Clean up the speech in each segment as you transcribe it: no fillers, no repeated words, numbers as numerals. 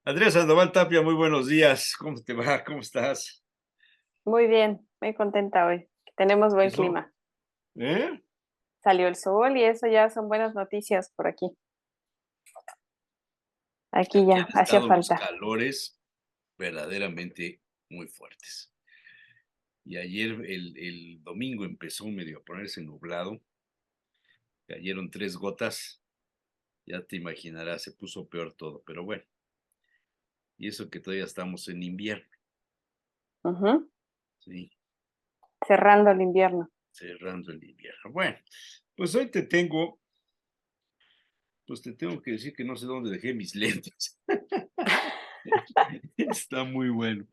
Andrea Sandoval Tapia, muy buenos días. ¿Cómo te va? ¿Cómo estás? Muy bien, muy contenta hoy. Tenemos buen ¿Eso? clima. ¿Eh? Salió el sol y eso ya son buenas noticias por aquí. Aquí Aquí han ya, hacía estado los falta. calores verdaderamente muy fuertes. Y ayer, el domingo, empezó medio a ponerse nublado. Cayeron 3 gotas. Ya te imaginarás, se puso peor todo. Pero bueno, y eso que todavía estamos en invierno. Ujú. Sí, Cerrando el invierno. cerrando el invierno. Bueno, pues hoy pues te tengo que decir que no sé dónde dejé mis lentes. Está muy bueno.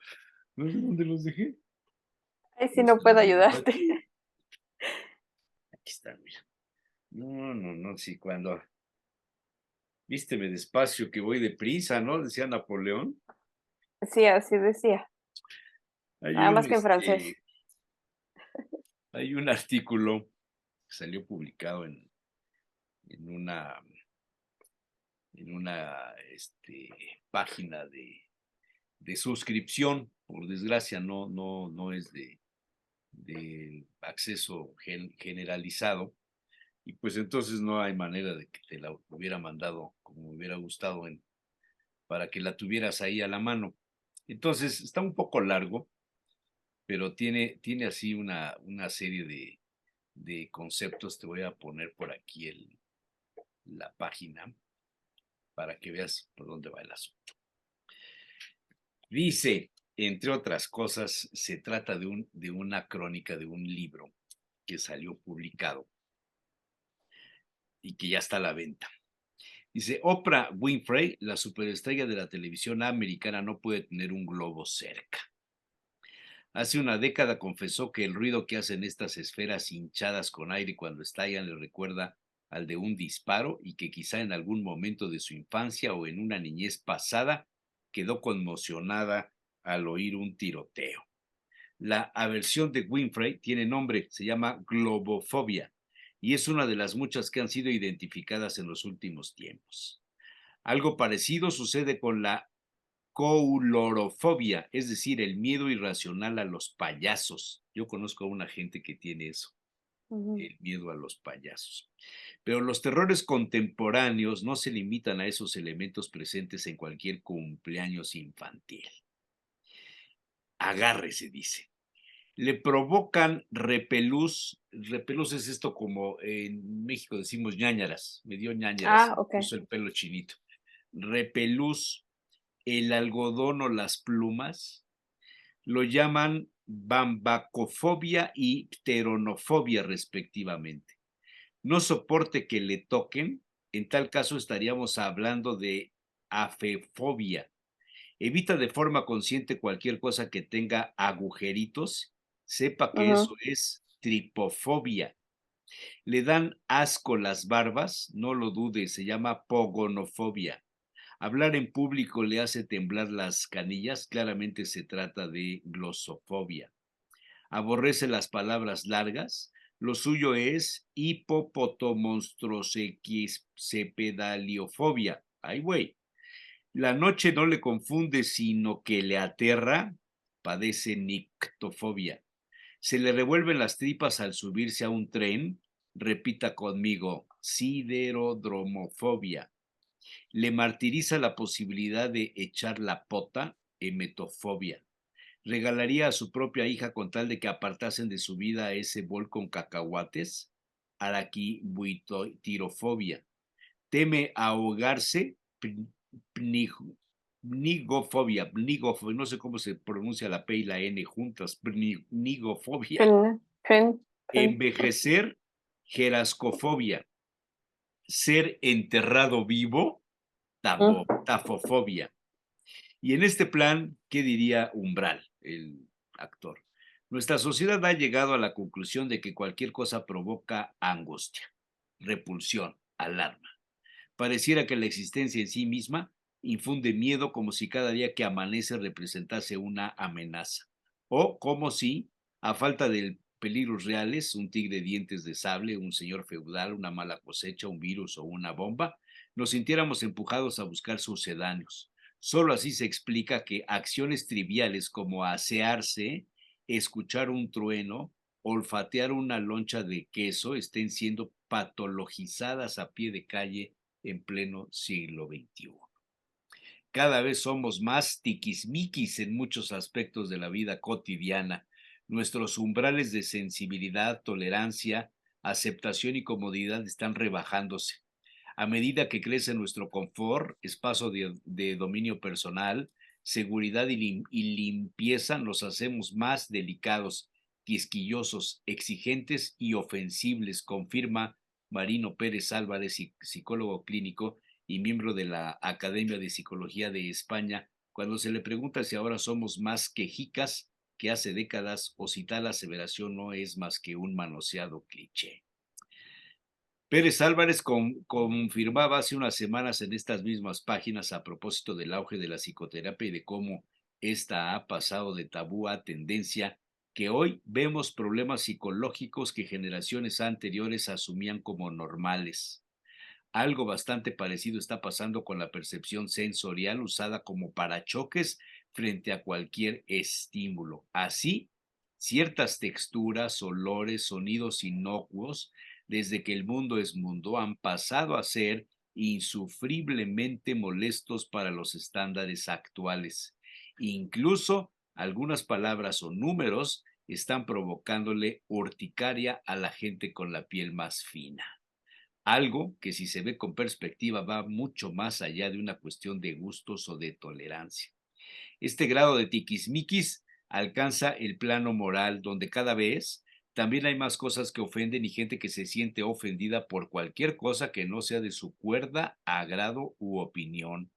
No sé dónde los dejé. Ay, sí, No no están puedo por ayudarte. aquí. Aquí están, mira. No, no, no, sí, cuando vísteme despacio que voy deprisa, ¿no? Decía Napoleón. Sí, así decía. Hay Nada un, más que en francés. hay un artículo que salió publicado en una, en una página de suscripción. Por desgracia, no es de acceso generalizado. Y pues entonces no hay manera de que te la hubiera mandado como me hubiera gustado para que la tuvieras ahí a la mano. Entonces está un poco largo, pero tiene así una serie de conceptos. Te voy a poner por aquí la página para que veas por dónde va el asunto. Dice, entre otras cosas, se trata de una crónica de un libro que salió publicado y que ya está a la venta. Dice, Oprah Winfrey, la superestrella de la televisión americana, no puede tener un globo cerca. Hace una década confesó que el ruido que hacen estas esferas hinchadas con aire cuando estallan le recuerda al de un disparo y que quizá en algún momento de su infancia o en una niñez pasada quedó conmocionada al oír un tiroteo. La aversión de Winfrey tiene nombre, se llama globofobia y es una de las muchas que han sido identificadas en los últimos tiempos. Algo parecido sucede con la coulorofobia, es decir, el miedo irracional a los payasos. Yo conozco a una gente que tiene eso, Ujú. el miedo a los payasos. Pero los terrores contemporáneos no se limitan a esos elementos presentes en cualquier cumpleaños infantil. Agárrese, dice. Le provocan repelús. Repelús es esto como en México decimos ñáñaras. Me dio ñáñaras, Ah, se me ok. puso el pelo chinito. Repelús, el algodón o las plumas, lo llaman bambacofobia y pteronofobia respectivamente. No soporte que le toquen, en tal caso estaríamos hablando de afefobia. Evita de forma consciente cualquier cosa que tenga agujeritos, sepa que eso Ujú. es tripofobia. Le dan asco las barbas, no lo dude, se llama pogonofobia. Hablar en público le hace temblar las canillas, claramente se trata de glosofobia. Aborrece las palabras largas, lo suyo es hipopotomonstrosepedaliofobia. Ay, güey. La noche no le confunde, sino que le aterra, padece nictofobia. Se le revuelven las tripas al subirse a un tren, repita conmigo, siderodromofobia. Le martiriza la posibilidad de echar la pota, emetofobia. Regalaría a su propia hija con tal de que apartasen de su vida a ese bol con cacahuates, araquibuitirofobia. Teme ahogarse, pnigofobia, no sé cómo se pronuncia la P y la N juntas, pnigofobia. Fin, fin, fin. Envejecer, gerascofobia. Ser enterrado vivo, Mm. tafofobia. Y en este plan, ¿qué diría Umbral, el actor? Nuestra sociedad ha llegado a la conclusión de que cualquier cosa provoca angustia, repulsión, alarma. Pareciera que la existencia en sí misma infunde miedo como si cada día que amanece representase una amenaza. O como si, a falta de peligros reales, un tigre de dientes de sable, un señor feudal, una mala cosecha, un virus o una bomba, nos sintiéramos empujados a buscar sucedáneos. Solo así se explica que acciones triviales como asearse, escuchar un trueno, olfatear una loncha de queso estén siendo patologizadas a pie de calle en pleno siglo XXI. Cada vez somos más tiquismiquis en muchos aspectos de la vida cotidiana. Nuestros umbrales de sensibilidad, tolerancia, aceptación y comodidad están rebajándose. A medida que crece nuestro confort, espacio de dominio personal, seguridad y limpieza, nos hacemos más delicados, quisquillosos, exigentes y ofensibles, confirma Marino Pérez Álvarez, psicólogo clínico y miembro de la Academia de Psicología de España, cuando se le pregunta si ahora somos más quejicas que hace décadas o si tal aseveración no es más que un manoseado cliché. Pérez Álvarez confirmaba hace unas semanas en estas mismas páginas a propósito del auge de la psicoterapia y de cómo ésta ha pasado de tabú a tendencia, que hoy vemos problemas psicológicos que generaciones anteriores asumían como normales. Algo bastante parecido está pasando con la percepción sensorial usada como parachoques frente a cualquier estímulo. Así, ciertas texturas, olores, sonidos inocuos, desde que el mundo es mundo, han pasado a ser insufriblemente molestos para los estándares actuales. Incluso algunas palabras o números están provocándole urticaria a la gente con la piel más fina. Algo que, si se ve con perspectiva, va mucho más allá de una cuestión de gustos o de tolerancia. Este grado de tiquismiquis alcanza el plano moral, donde cada vez también hay más cosas que ofenden y gente que se siente ofendida por cualquier cosa que no sea de su cuerda, agrado u opinión.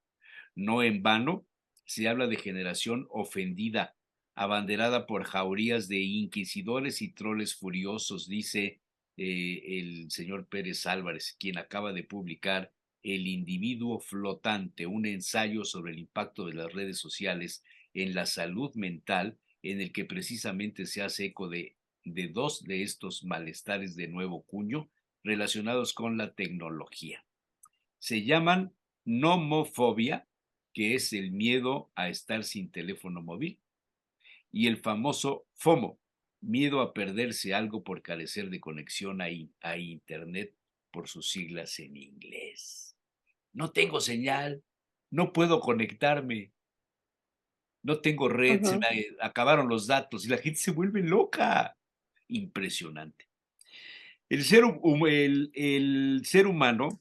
No en vano se habla de generación ofendida, abanderada por jaurías de inquisidores y troles furiosos, dice el señor Pérez Álvarez, quien acaba de publicar El individuo flotante, un ensayo sobre el impacto de las redes sociales en la salud mental, en el que precisamente se hace eco de dos de estos malestares de nuevo cuño relacionados con la tecnología. Se llaman nomofobia, que es el miedo a estar sin teléfono móvil, y el famoso FOMO, miedo a perderse algo por carecer de conexión a Internet, por sus siglas en inglés. No tengo señal, no puedo conectarme, no tengo red, se Ujú. me acabaron los datos y la gente se vuelve loca. Impresionante. El ser humano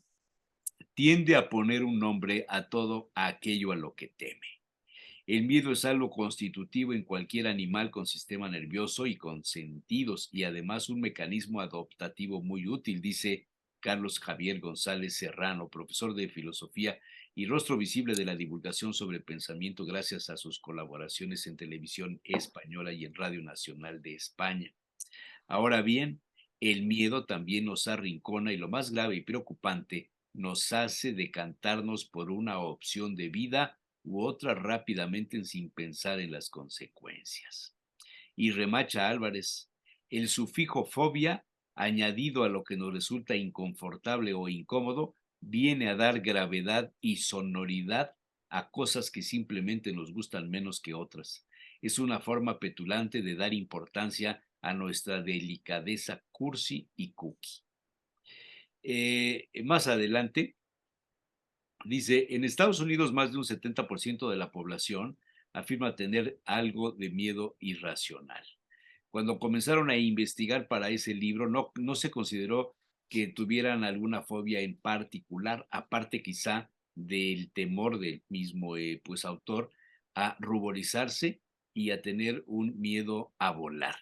tiende a poner un nombre a todo aquello a lo que teme. El miedo es algo constitutivo en cualquier animal con sistema nervioso y con sentidos, y además un mecanismo adaptativo muy útil, dice Carlos Javier González Serrano, profesor de filosofía y rostro visible de la divulgación sobre pensamiento gracias a sus colaboraciones en televisión española y en Radio Nacional de España. Ahora bien, el miedo también nos arrincona y, lo más grave y preocupante, nos hace decantarnos por una opción de vida u otra rápidamente sin pensar en las consecuencias. Y remacha Álvarez, el sufijo fobia, añadido a lo que nos resulta inconfortable o incómodo, viene a dar gravedad y sonoridad a cosas que simplemente nos gustan menos que otras. Es una forma petulante de dar importancia a nuestra delicadeza cursi y cookie. Más adelante, dice, en Estados Unidos más de un 70% de la población afirma tener algo de miedo irracional. Cuando comenzaron a investigar para ese libro, no se consideró que tuvieran alguna fobia en particular, aparte quizá del temor del mismo pues, autor a ruborizarse y a tener un miedo a volar.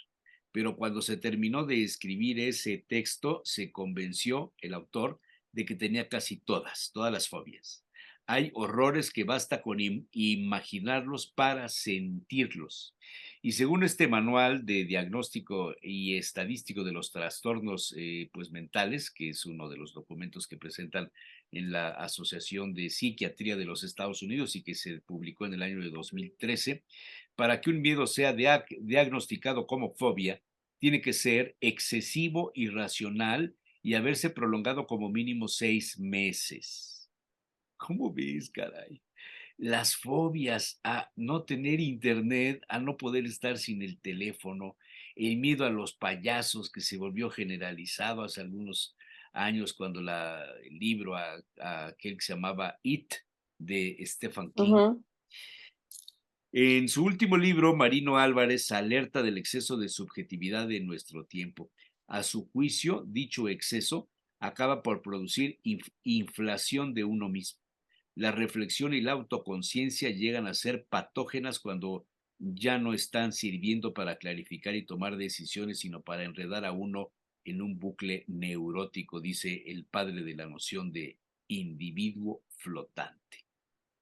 Pero cuando se terminó de escribir ese texto, se convenció el autor de que tenía casi todas las fobias. Hay horrores que basta con imaginarlos para sentirlos. Y según este manual de diagnóstico y estadístico de los trastornos pues mentales, que es uno de los documentos que presentan en la Asociación de Psiquiatría de los Estados Unidos y que se publicó en el año de 2013, para que un miedo sea diagnosticado como fobia, tiene que ser excesivo, irracional y haberse prolongado como mínimo 6 meses. ¿Cómo ves, caray? las fobias a no tener internet, a no poder estar sin el teléfono, el miedo a los payasos que se volvió generalizado hace algunos años cuando el libro a aquel que se llamaba It de Stephen King. Ujú. En su último libro, Marino Álvarez alerta del exceso de subjetividad de nuestro tiempo. A su juicio, dicho exceso acaba por producir inflación de uno mismo. La reflexión y la autoconciencia llegan a ser patógenas cuando ya no están sirviendo para clarificar y tomar decisiones, sino para enredar a uno en un bucle neurótico, dice el padre de la noción de individuo flotante.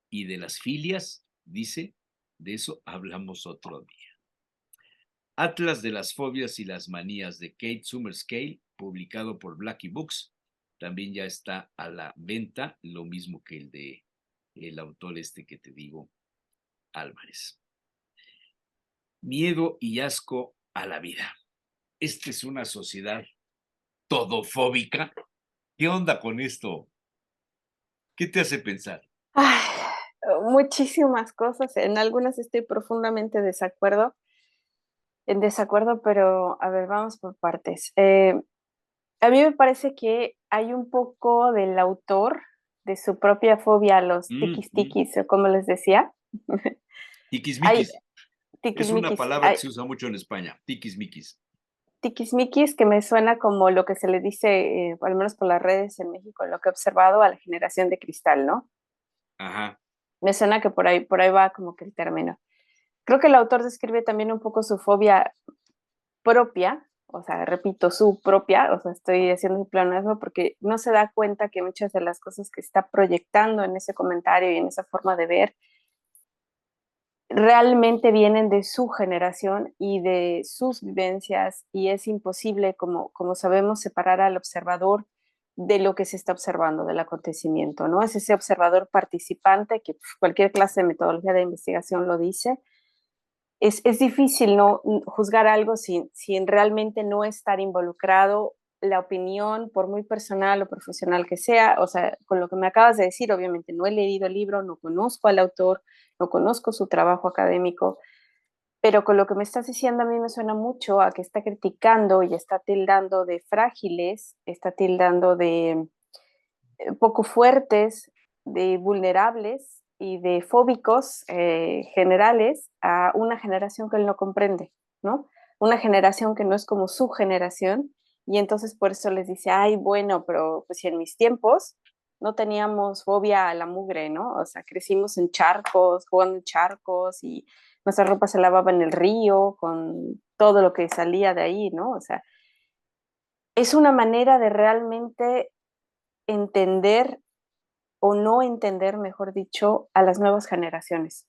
Y de las filias, dice, de eso hablamos otro día. Atlas de las fobias y las manías de Kate Summerscale, publicado por Blackie Books, también ya está a la venta, lo mismo que el de el autor este que te digo, Álvarez. Miedo y asco a la vida. Esta es una sociedad todofóbica. ¿Qué onda con esto? ¿Qué te hace pensar? Ay, muchísimas cosas. En algunas estoy profundamente en desacuerdo, pero a ver, vamos por partes. A mí me parece que hay un poco del autor de su propia fobia a los tiquis, o como les decía. Hay Tiquismiquis. Es una tiquismiquis, palabra que hay se usa mucho en España. Tiquismiquis. tiquismiquis que me suena como lo que se le dice, al menos por las redes en México, lo que he observado a la generación de cristal, ¿no? Ajá. Me suena que por ahí va como que el término. Creo que el autor describe también un poco su fobia propia, o sea, repito, su propia, o sea, estoy haciendo un pleonasmo porque no se da cuenta que muchas de las cosas que está proyectando en ese comentario y en esa forma de ver realmente vienen de su generación y de sus vivencias y es imposible, como sabemos, separar al observador de lo que se está observando, del acontecimiento, ¿no? Es ese observador participante que cualquier clase de metodología de investigación lo dice. Es difícil no juzgar algo sin realmente no estar involucrado. La opinión, por muy personal o profesional que sea, o sea, con lo que me acabas de decir, obviamente no he leído el libro, no conozco al autor, no conozco su trabajo académico, pero con lo que me estás diciendo a mí me suena mucho a que está criticando y está tildando de frágiles, está tildando de poco fuertes, de vulnerables y de fóbicos generales a una generación que él no comprende, ¿no? Una generación que no es como su generación y entonces por eso les dice, ay, bueno, pero pues si en mis tiempos no teníamos fobia a la mugre, ¿no? O sea, crecimos en charcos, jugando en charcos y nuestra ropa se lavaba en el río con todo lo que salía de ahí, ¿no? O sea, es una manera de realmente entender o no entender, mejor dicho, a las nuevas generaciones.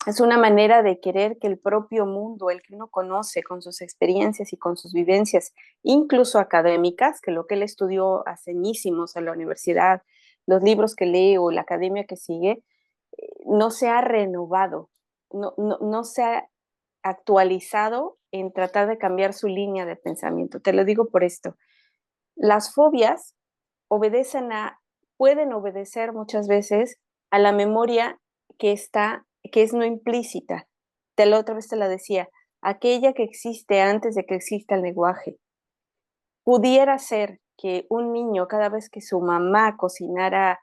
Es una manera de querer que el propio mundo, el que uno conoce con sus experiencias y con sus vivencias, incluso académicas, que lo que él estudió hace añísimos en la universidad, los libros que lee o la academia que sigue, no se ha renovado, no se ha actualizado en tratar de cambiar su línea de pensamiento. Te lo digo por esto. Las fobias obedecen pueden obedecer muchas veces a la memoria que es no implícita. La otra vez te la decía, aquella que existe antes de que exista el lenguaje. Pudiera ser que un niño, cada vez que su mamá cocinara,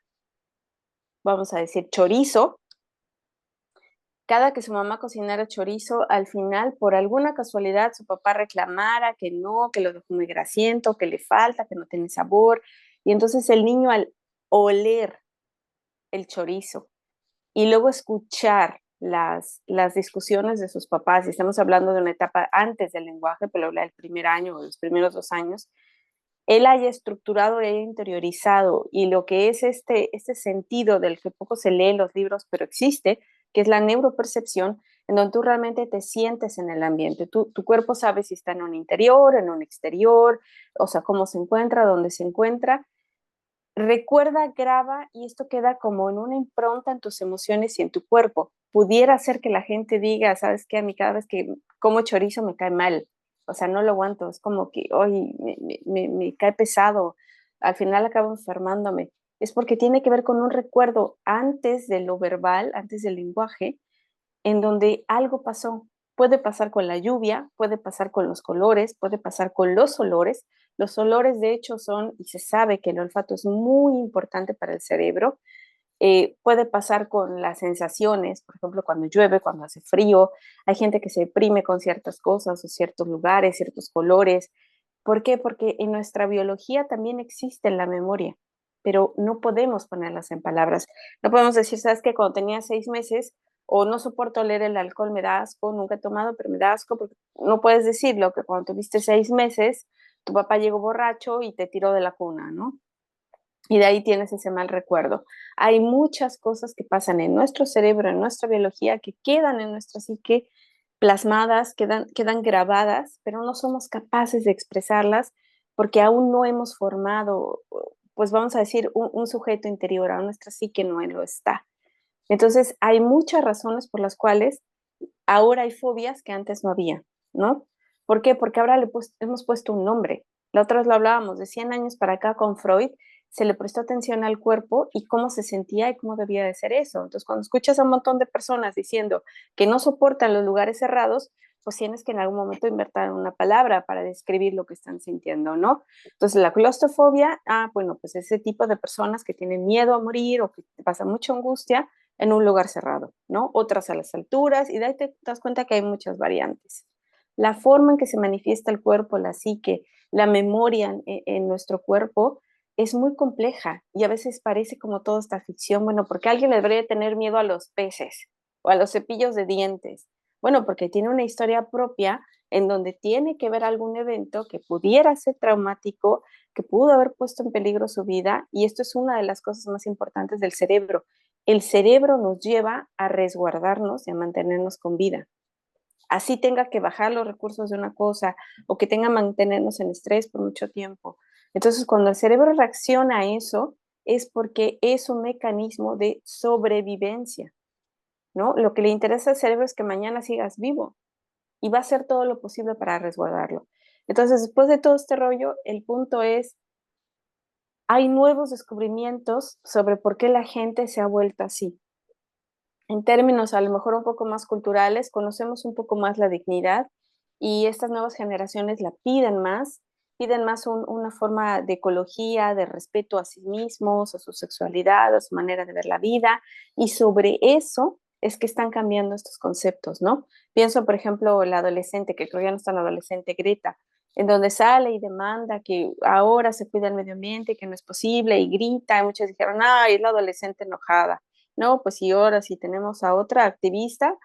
vamos a decir, chorizo, cada que su mamá cocinara chorizo, al final, por alguna casualidad, su papá reclamara que no, que lo dejó muy grasiento, que le falta, que no tiene sabor. Y entonces el niño al oler el chorizo y luego escuchar las discusiones de sus papás, y estamos hablando de una etapa antes del lenguaje, pero habla del primer año o los primeros 2 años, él haya estructurado y haya interiorizado y lo que es este sentido del que poco se lee en los libros, pero existe, que es la neuropercepción, en donde tú realmente te sientes en el ambiente. Tu cuerpo sabe si está en un interior, en un exterior, o sea, cómo se encuentra, dónde se encuentra. Recuerda, graba y esto queda como en una impronta en tus emociones y en tu cuerpo. Pudiera ser que la gente diga, ¿sabes qué? A mí cada vez que como chorizo me cae mal, o sea, no lo aguanto, es como que hoy me cae pesado, al final acabo enfermándome. es porque tiene que ver con un recuerdo antes de lo verbal, antes del lenguaje, en donde algo pasó. Puede pasar con la lluvia, puede pasar con los colores, puede pasar con los olores. Los olores, de hecho, son, y se sabe que el olfato es muy importante para el cerebro. Puede pasar con las sensaciones, por ejemplo, cuando llueve, cuando hace frío. Hay gente que se deprime con ciertas cosas o ciertos lugares, ciertos colores. ¿Por qué? Porque en nuestra biología también existe la memoria, pero no podemos ponerlas en palabras. No podemos decir, ¿sabes qué? Cuando tenía 6 meses o no soporto oler el alcohol, me da asco, nunca he tomado, pero me da asco, porque no puedes decirlo, que cuando tuviste 6 meses, tu papá llegó borracho y te tiró de la cuna, ¿no? Y de ahí tienes ese mal recuerdo. Hay muchas cosas que pasan en nuestro cerebro, en nuestra biología, que quedan en nuestra psique plasmadas, quedan grabadas, pero no somos capaces de expresarlas porque aún no hemos formado, pues vamos a decir, un sujeto interior, aún nuestra psique no lo está. Entonces, hay muchas razones por las cuales ahora hay fobias que antes no había, ¿no? ¿Por qué? Porque ahora hemos puesto un nombre. La otra vez lo hablábamos, de 100 años para acá con Freud, se le prestó atención al cuerpo y cómo se sentía y cómo debía de ser eso. Entonces, cuando escuchas a un montón de personas diciendo que no soportan los lugares cerrados, pues tienes que en algún momento inventar una palabra para describir lo que están sintiendo, ¿no? Entonces, la claustrofobia, bueno, pues ese tipo de personas que tienen miedo a morir o que pasa mucha angustia en un lugar cerrado, ¿no? Otras a las alturas, y de ahí te das cuenta que hay muchas variantes. La forma en que se manifiesta el cuerpo, la psique, la memoria en nuestro cuerpo es muy compleja y a veces parece como toda esta ficción, bueno, porque alguien le debería tener miedo a los peces o a los cepillos de dientes. Bueno, porque tiene una historia propia en donde tiene que ver algún evento que pudiera ser traumático, que pudo haber puesto en peligro su vida, y esto es una de las cosas más importantes del cerebro. El cerebro nos lleva a resguardarnos y a mantenernos con vida. Así tenga que bajar los recursos de una cosa o que tenga que mantenernos en estrés por mucho tiempo. Entonces, cuando el cerebro reacciona a eso, es porque es un mecanismo de sobrevivencia, ¿no? Lo que le interesa al cerebro es que mañana sigas vivo y va a hacer todo lo posible para resguardarlo. Entonces, después de todo este rollo, el punto es, hay nuevos descubrimientos sobre por qué la gente se ha vuelto así. En términos a lo mejor un poco más culturales, conocemos un poco más la dignidad y estas nuevas generaciones la piden más una forma de ecología, de respeto a sí mismos, a su sexualidad, a su manera de ver la vida, y sobre eso es que están cambiando estos conceptos, ¿no? Pienso, por ejemplo, la adolescente, que creo ya no está la adolescente Greta, en donde sale y demanda que ahora se cuida el medio ambiente, que no es posible, y grita, y muchos dijeron, ay, es la adolescente enojada. No, pues y ahora sí tenemos a otra activista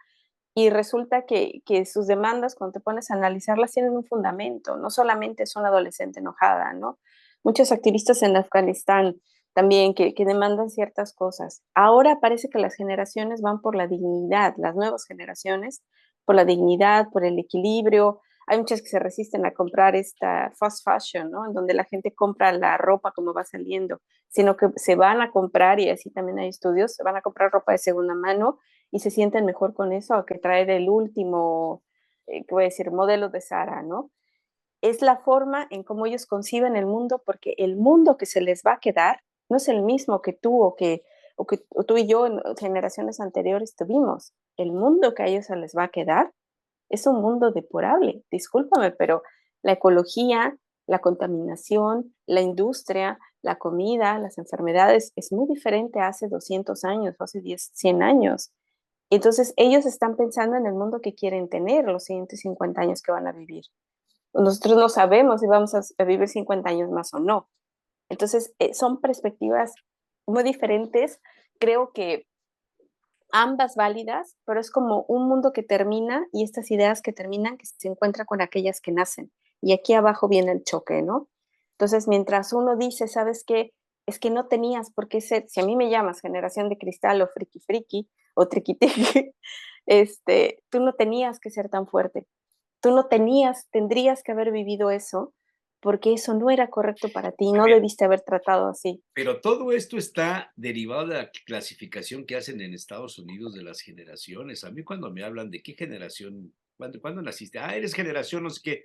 y resulta que sus demandas, cuando te pones a analizarlas, tienen un fundamento, no solamente es una adolescente enojada, ¿no? Muchos activistas en Afganistán también que demandan ciertas cosas. Ahora parece que las generaciones van por la dignidad, las nuevas generaciones, por la dignidad, por el equilibrio. Hay muchas que se resisten a comprar esta fast fashion, ¿no? En donde la gente compra la ropa como va saliendo, sino que se van a comprar, y así también hay estudios, se van a comprar ropa de segunda mano y se sienten mejor con eso a que traer el último, ¿qué voy a decir?, modelo de Zara, ¿no? Es la forma en cómo ellos conciben el mundo, porque el mundo que se les va a quedar no es el mismo que tú o tú y yo en generaciones anteriores tuvimos. El mundo que a ellos se les va a quedar es un mundo depurable. Discúlpame, pero la ecología, la contaminación, la industria, la comida, las enfermedades es muy diferente a hace 200 años, hace 10, 100 años. Entonces, ellos están pensando en el mundo que quieren tener los siguientes 50 años que van a vivir. Nosotros no sabemos si vamos a vivir 50 años más o no. Entonces, son perspectivas muy diferentes. Creo que ambas válidas, pero es como un mundo que termina y estas ideas que terminan que se encuentran con aquellas que nacen. Y aquí abajo viene el choque, ¿no? Entonces, mientras uno dice, ¿sabes qué? Es que no tenías por qué ser, si a mí me llamas generación de cristal o friki friki o triqui triqui, tú no tenías que ser tan fuerte. Tú no tendrías que haber vivido eso porque eso no era correcto para ti, A no ver, debiste haber tratado así. pero todo esto está derivado de la clasificación que hacen en Estados Unidos de las generaciones. A mí cuando me hablan de qué generación, ¿cuándo naciste? Ah, eres generación, no sé qué.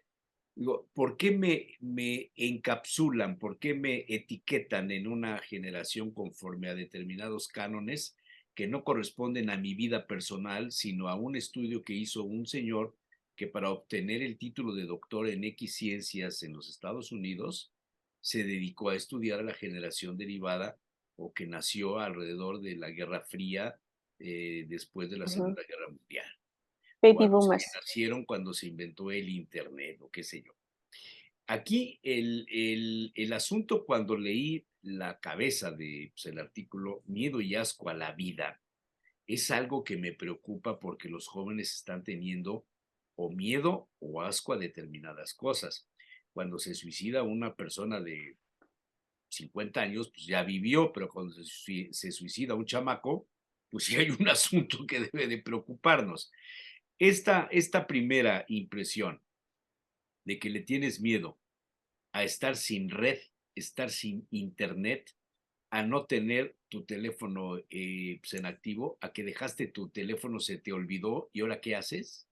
Digo, ¿por qué me encapsulan? ¿Por qué me etiquetan en una generación conforme a determinados cánones que no corresponden a mi vida personal, sino a un estudio que hizo un señor que para obtener el título de doctor en X ciencias en los Estados Unidos se dedicó a estudiar a la generación derivada o que nació alrededor de la Guerra Fría después de la Ujú. Segunda Guerra Mundial, o Baby a los que boomers. nacieron cuando se inventó el Internet o qué sé yo. Aquí el asunto cuando leí la cabeza de pues, el artículo Miedo y asco a la vida es algo que me preocupa porque los jóvenes están teniendo o miedo o asco a determinadas cosas. Cuando se suicida una persona de 50 años, pues ya vivió, pero cuando se suicida un chamaco, pues sí hay un asunto que debe de preocuparnos. Esta primera impresión de que le tienes miedo a estar sin red, estar sin internet, a no tener tu teléfono pues en activo, a que dejaste tu teléfono, se te olvidó y ahora ¿qué haces?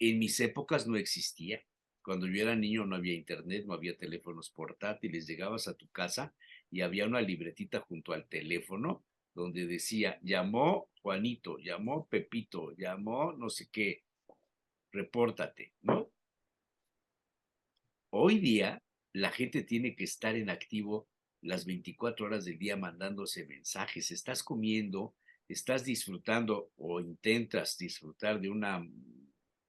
En mis épocas no existía. Cuando yo era niño no había internet, no había teléfonos portátiles, llegabas a tu casa y había una libretita junto al teléfono donde decía, llamó Juanito, llamó Pepito, llamó no sé qué, repórtate, ¿no? Hoy día la gente tiene que estar en activo las 24 horas del día mandándose mensajes. Estás comiendo, estás disfrutando o intentas disfrutar de una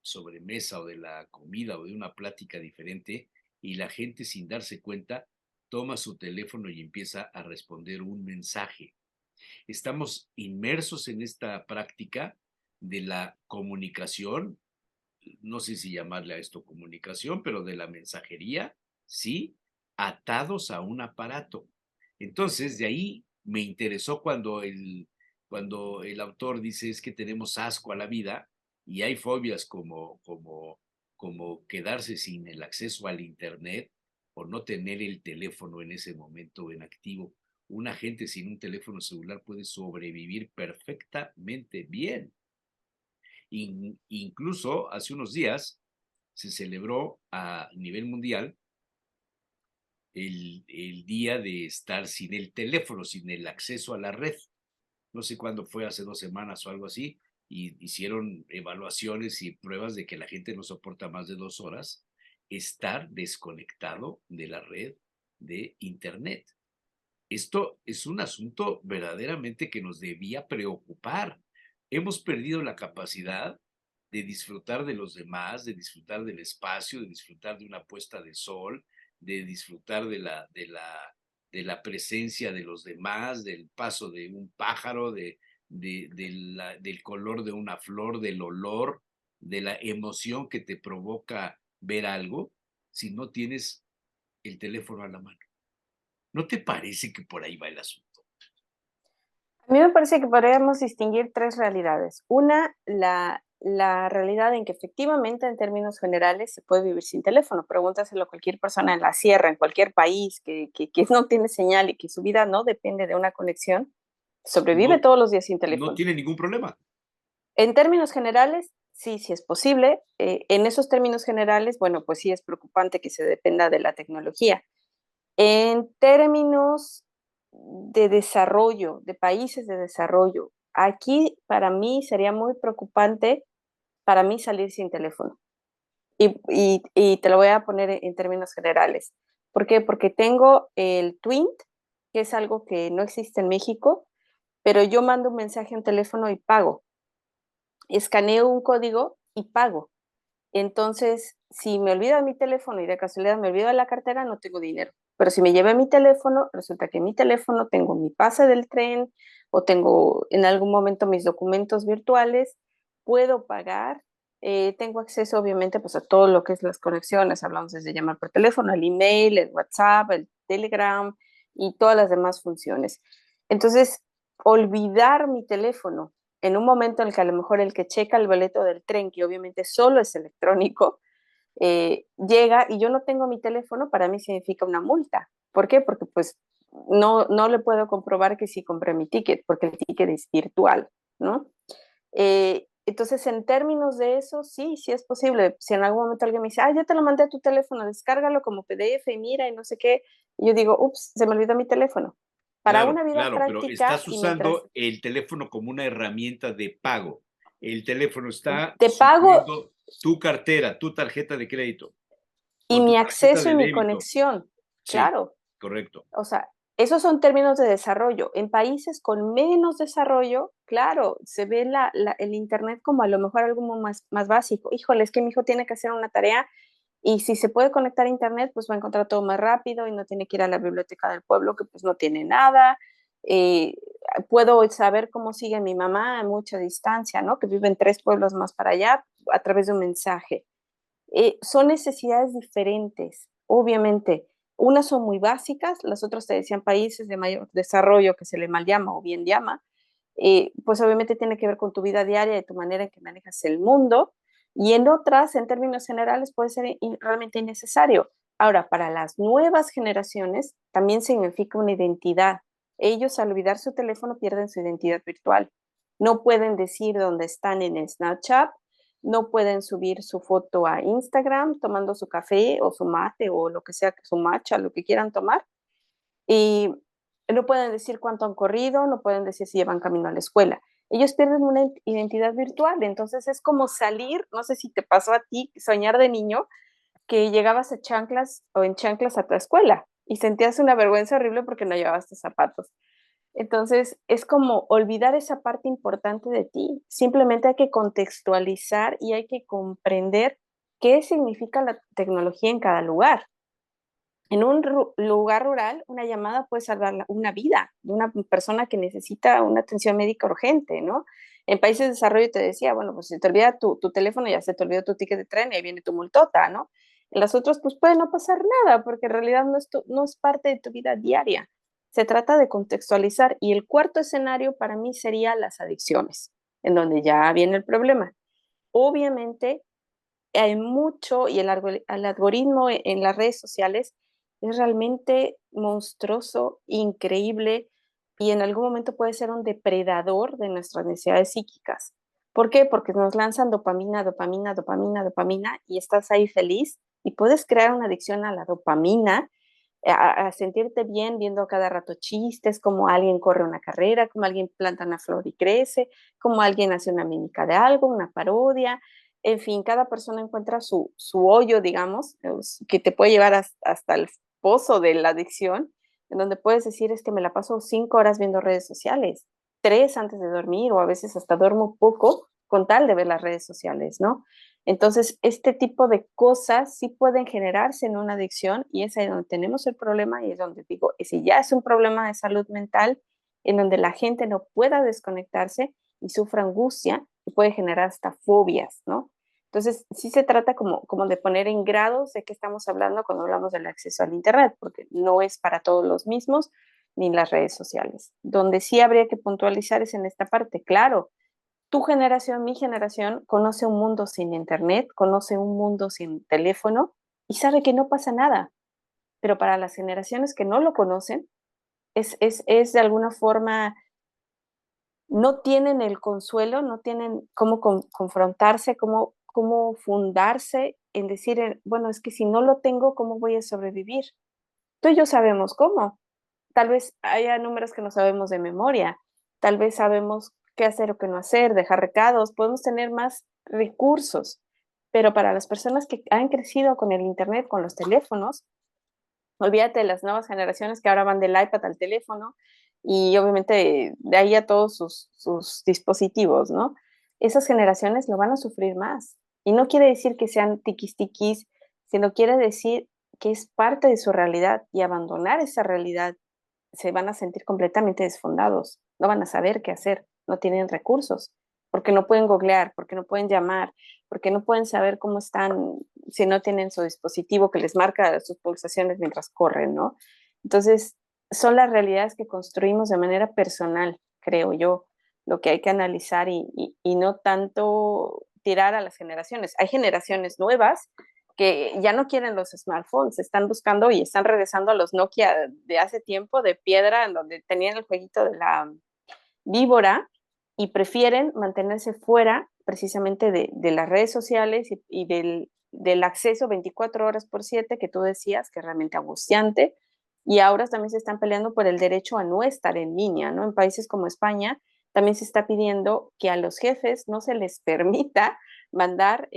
sobremesa o de la comida o de una plática diferente y la gente sin darse cuenta toma su teléfono y empieza a responder un mensaje. Estamos inmersos en esta práctica de la comunicación, no sé si llamarle a esto comunicación, pero de la mensajería, sí, atados a un aparato. Entonces, de ahí me interesó cuando el autor dice es que tenemos asco a la vida y hay fobias como quedarse sin el acceso al Internet o no tener el teléfono en ese momento en activo. Una gente sin un teléfono celular puede sobrevivir perfectamente bien. Incluso hace unos días se celebró a nivel mundial el día de estar sin el teléfono, sin el acceso a la red. No sé cuándo fue, hace 2 semanas o algo así, y hicieron evaluaciones y pruebas de que la gente no soporta más de 2 horas estar desconectado de la red de Internet. Esto es un asunto verdaderamente que nos debía preocupar. Hemos perdido la capacidad de disfrutar de los demás, de disfrutar del espacio, de disfrutar de una puesta de sol, de disfrutar de la presencia de los demás, del paso de un pájaro, del color de una flor, del olor, de la emoción que te provoca ver algo, si no tienes el teléfono a la mano. ¿No te parece que por ahí va el asunto? A mí me parece que podríamos distinguir tres realidades. Una, la realidad en que efectivamente, en términos generales, se puede vivir sin teléfono. Pregúntaselo a cualquier persona en la sierra, en cualquier país que no tiene señal y que su vida no depende de una conexión, sobrevive No, todos los días sin no teléfono. tiene ningún problema. En términos generales, sí, sí es posible. En esos términos generales, bueno, pues sí es preocupante que se dependa de la tecnología. En términos de desarrollo, de países de desarrollo, aquí para mí sería muy preocupante para mí salir sin teléfono. Y te lo voy a poner en términos generales. ¿Por qué? Porque tengo el Twint, que es algo que no existe en México, pero yo mando un mensaje a un teléfono y pago. Escaneo un código y pago. Entonces, si me olvido de mi teléfono y de casualidad me olvido de la cartera, no tengo dinero. Pero si me llevé mi teléfono, resulta que en mi teléfono tengo mi pase del tren o tengo en algún momento mis documentos virtuales, puedo pagar, tengo acceso obviamente pues a todo lo que es las conexiones, hablamos desde llamar por teléfono, el email, el WhatsApp, el Telegram y todas las demás funciones. Entonces, olvidar mi teléfono en un momento en el que a lo mejor el que checa el boleto del tren, que obviamente solo es electrónico, llega y yo no tengo mi teléfono, para mí significa una multa. ¿Por qué? Porque pues no le puedo comprobar que sí compré mi ticket, porque el ticket es virtual, ¿no? Entonces, en términos de eso, sí, sí es posible. Si en algún momento alguien me dice, ya te lo mandé a tu teléfono, descárgalo como PDF y mira y no sé qué, y yo digo, ups, se me olvidó mi teléfono. Para Claro, una vida claro, pero práctica estás y mientras usando el teléfono como una herramienta de pago. El teléfono está te pago supliendo tu cartera, tu tarjeta de crédito y o tu mi tarjeta acceso de y mi débito. conexión, Sí, claro. correcto. O sea, esos son términos de desarrollo. En países con menos desarrollo, claro, se ve el Internet como a lo mejor algo más básico. Híjole, es que mi hijo tiene que hacer una tarea y si se puede conectar a Internet, pues va a encontrar todo más rápido y no tiene que ir a la biblioteca del pueblo, que pues no tiene nada. Eh, Puedo saber cómo sigue mi mamá a mucha distancia, ¿no? Que vive en 3 pueblos más para allá a través de un mensaje. Son necesidades diferentes, obviamente. Unas son muy básicas, las otras te decían países de mayor desarrollo que se le mal llama o bien llama, pues obviamente tiene que ver con tu vida diaria y tu manera en que manejas el mundo, y en otras, en términos generales, puede ser realmente innecesario. Ahora, para las nuevas generaciones, también significa una identidad. Ellos, al olvidar su teléfono, pierden su identidad virtual. No pueden decir dónde están en Snapchat, no pueden subir su foto a Instagram tomando su café o su mate o lo que sea, su matcha, lo que quieran tomar. Y no pueden decir cuánto han corrido, no pueden decir si llevan camino a la escuela. Ellos pierden una identidad virtual, entonces es como salir, no sé si te pasó a ti, soñar de niño, que llegabas a chanclas o en chanclas a tu escuela y sentías una vergüenza horrible porque no llevabas tus zapatos. Entonces, es como olvidar esa parte importante de ti. Simplemente hay que contextualizar y hay que comprender qué significa la tecnología en cada lugar. En un lugar rural, una llamada puede salvar una vida de una persona que necesita una atención médica urgente, ¿no? En países de desarrollo te decía, bueno, pues si te olvida tu teléfono, ya se te olvidó tu ticket de tren y ahí viene tu multota, ¿no? En las otras, pues puede no pasar nada, porque en realidad no es parte de tu vida diaria. Se trata de contextualizar. Y el cuarto escenario para mí sería las adicciones, en donde ya viene el problema. Obviamente, hay mucho y el algoritmo en las redes sociales es realmente monstruoso, increíble y en algún momento puede ser un depredador de nuestras necesidades psíquicas. ¿Por qué? Porque nos lanzan dopamina, dopamina, dopamina, dopamina y estás ahí feliz y puedes crear una adicción a la dopamina, a sentirte bien viendo a cada rato chistes, como alguien corre una carrera, como alguien planta una flor y crece, como alguien hace una mímica de algo, una parodia, en fin, cada persona encuentra su hoyo, digamos, que te puede llevar hasta el pozo de la adicción, en donde puedes decir, es que me la paso 5 horas viendo redes sociales, 3 antes de dormir, o a veces hasta duermo poco con tal de ver las redes sociales, ¿no? Entonces, este tipo de cosas sí pueden generarse en una adicción y es ahí donde tenemos el problema y es donde digo, si ya es un problema de salud mental, en donde la gente no pueda desconectarse y sufra angustia y puede generar hasta fobias, ¿no? Entonces, sí se trata como de poner en grados de qué estamos hablando cuando hablamos del acceso al Internet, porque no es para todos los mismos, ni las redes sociales. Donde sí habría que puntualizar es en esta parte. Claro, tu generación, mi generación, conoce un mundo sin Internet, conoce un mundo sin teléfono y sabe que no pasa nada. Pero para las generaciones que no lo conocen, es de alguna forma no tienen el consuelo, no tienen cómo confrontarse, cómo fundarse en decir, bueno, es que si no lo tengo, ¿cómo voy a sobrevivir? Tú y yo sabemos cómo. Tal vez haya números que no sabemos de memoria, tal vez sabemos qué hacer o qué no hacer, dejar recados, podemos tener más recursos, pero para las personas que han crecido con el Internet, con los teléfonos, olvídate de las nuevas generaciones que ahora van del iPad al teléfono y obviamente de ahí a todos sus dispositivos, ¿no? Esas generaciones lo van a sufrir más. Y no quiere decir que sean tiquis, sino quiere decir que es parte de su realidad y abandonar esa realidad se van a sentir completamente desfondados, no van a saber qué hacer, no tienen recursos, porque no pueden googlear, porque no pueden llamar, porque no pueden saber cómo están si no tienen su dispositivo que les marca sus pulsaciones mientras corren, ¿no? Entonces, son las realidades que construimos de manera personal, creo yo, lo que hay que analizar y no tanto tirar a las generaciones. Hay generaciones nuevas que ya no quieren los smartphones, están buscando y están regresando a los Nokia de hace tiempo, de piedra, en donde tenían el jueguito de la víbora y prefieren mantenerse fuera precisamente de las redes sociales y del acceso 24 horas por 7 que tú decías, que es realmente angustiante. Y ahora también se están peleando por el derecho a no estar en línea, ¿no? En países como España también se está pidiendo que a los jefes no se les permita mandar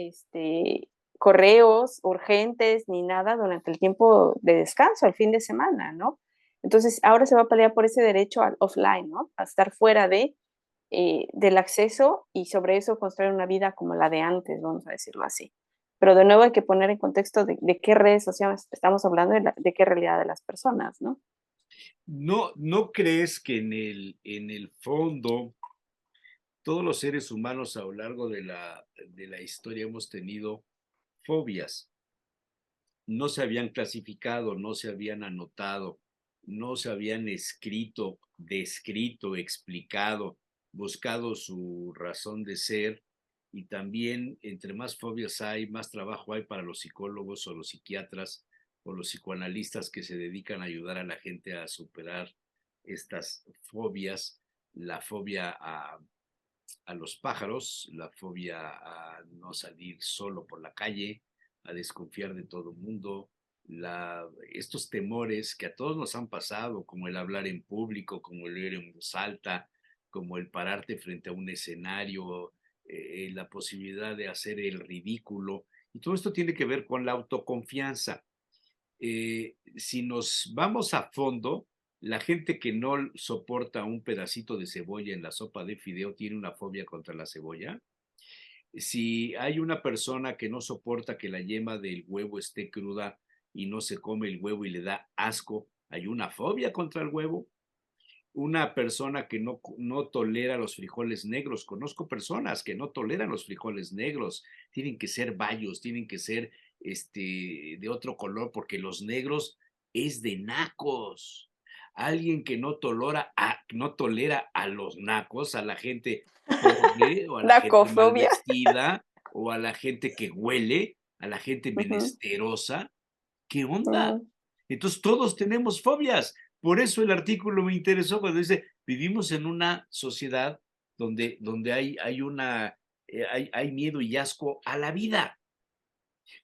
correos urgentes ni nada durante el tiempo de descanso, el fin de semana, ¿no? Entonces, ahora se va a pelear por ese derecho al offline, ¿no? A estar fuera del acceso y sobre eso construir una vida como la de antes, vamos a decirlo así. Pero de nuevo hay que poner en contexto de qué redes sociales estamos hablando, de qué realidad de las personas, ¿no? ¿No crees que en el fondo todos los seres humanos a lo largo de la historia hemos tenido fobias? No se habían clasificado, no se habían anotado, no se habían escrito, descrito, explicado, buscado su razón de ser. Y también, entre más fobias hay, más trabajo hay para los psicólogos o los psiquiatras o los psicoanalistas que se dedican a ayudar a la gente a superar estas fobias, la fobia a los pájaros, la fobia a no salir solo por la calle, a desconfiar de todo el mundo, estos temores que a todos nos han pasado, como el hablar en público, como el leer en voz alta, como el pararte frente a un escenario, la posibilidad de hacer el ridículo. Y todo esto tiene que ver con la autoconfianza. Si nos vamos a fondo, la gente que no soporta un pedacito de cebolla en la sopa de fideo tiene una fobia contra la cebolla. Si hay una persona que no soporta que la yema del huevo esté cruda y no se come el huevo y le da asco, hay una fobia contra el huevo. Una persona que no tolera los frijoles negros. Conozco personas que no toleran los frijoles negros. Tienen que ser bayos, tienen que ser de otro color, porque los negros es de nacos. Alguien que no tolera a los nacos, a la gente pobre o a la La gente mal cofobia. vestida o a la gente que huele, a la gente Ujú, menesterosa. ¿Qué onda? ujú. Entonces todos tenemos fobias. Por eso el artículo me interesó cuando dice, vivimos en una sociedad donde hay miedo y asco a la vida.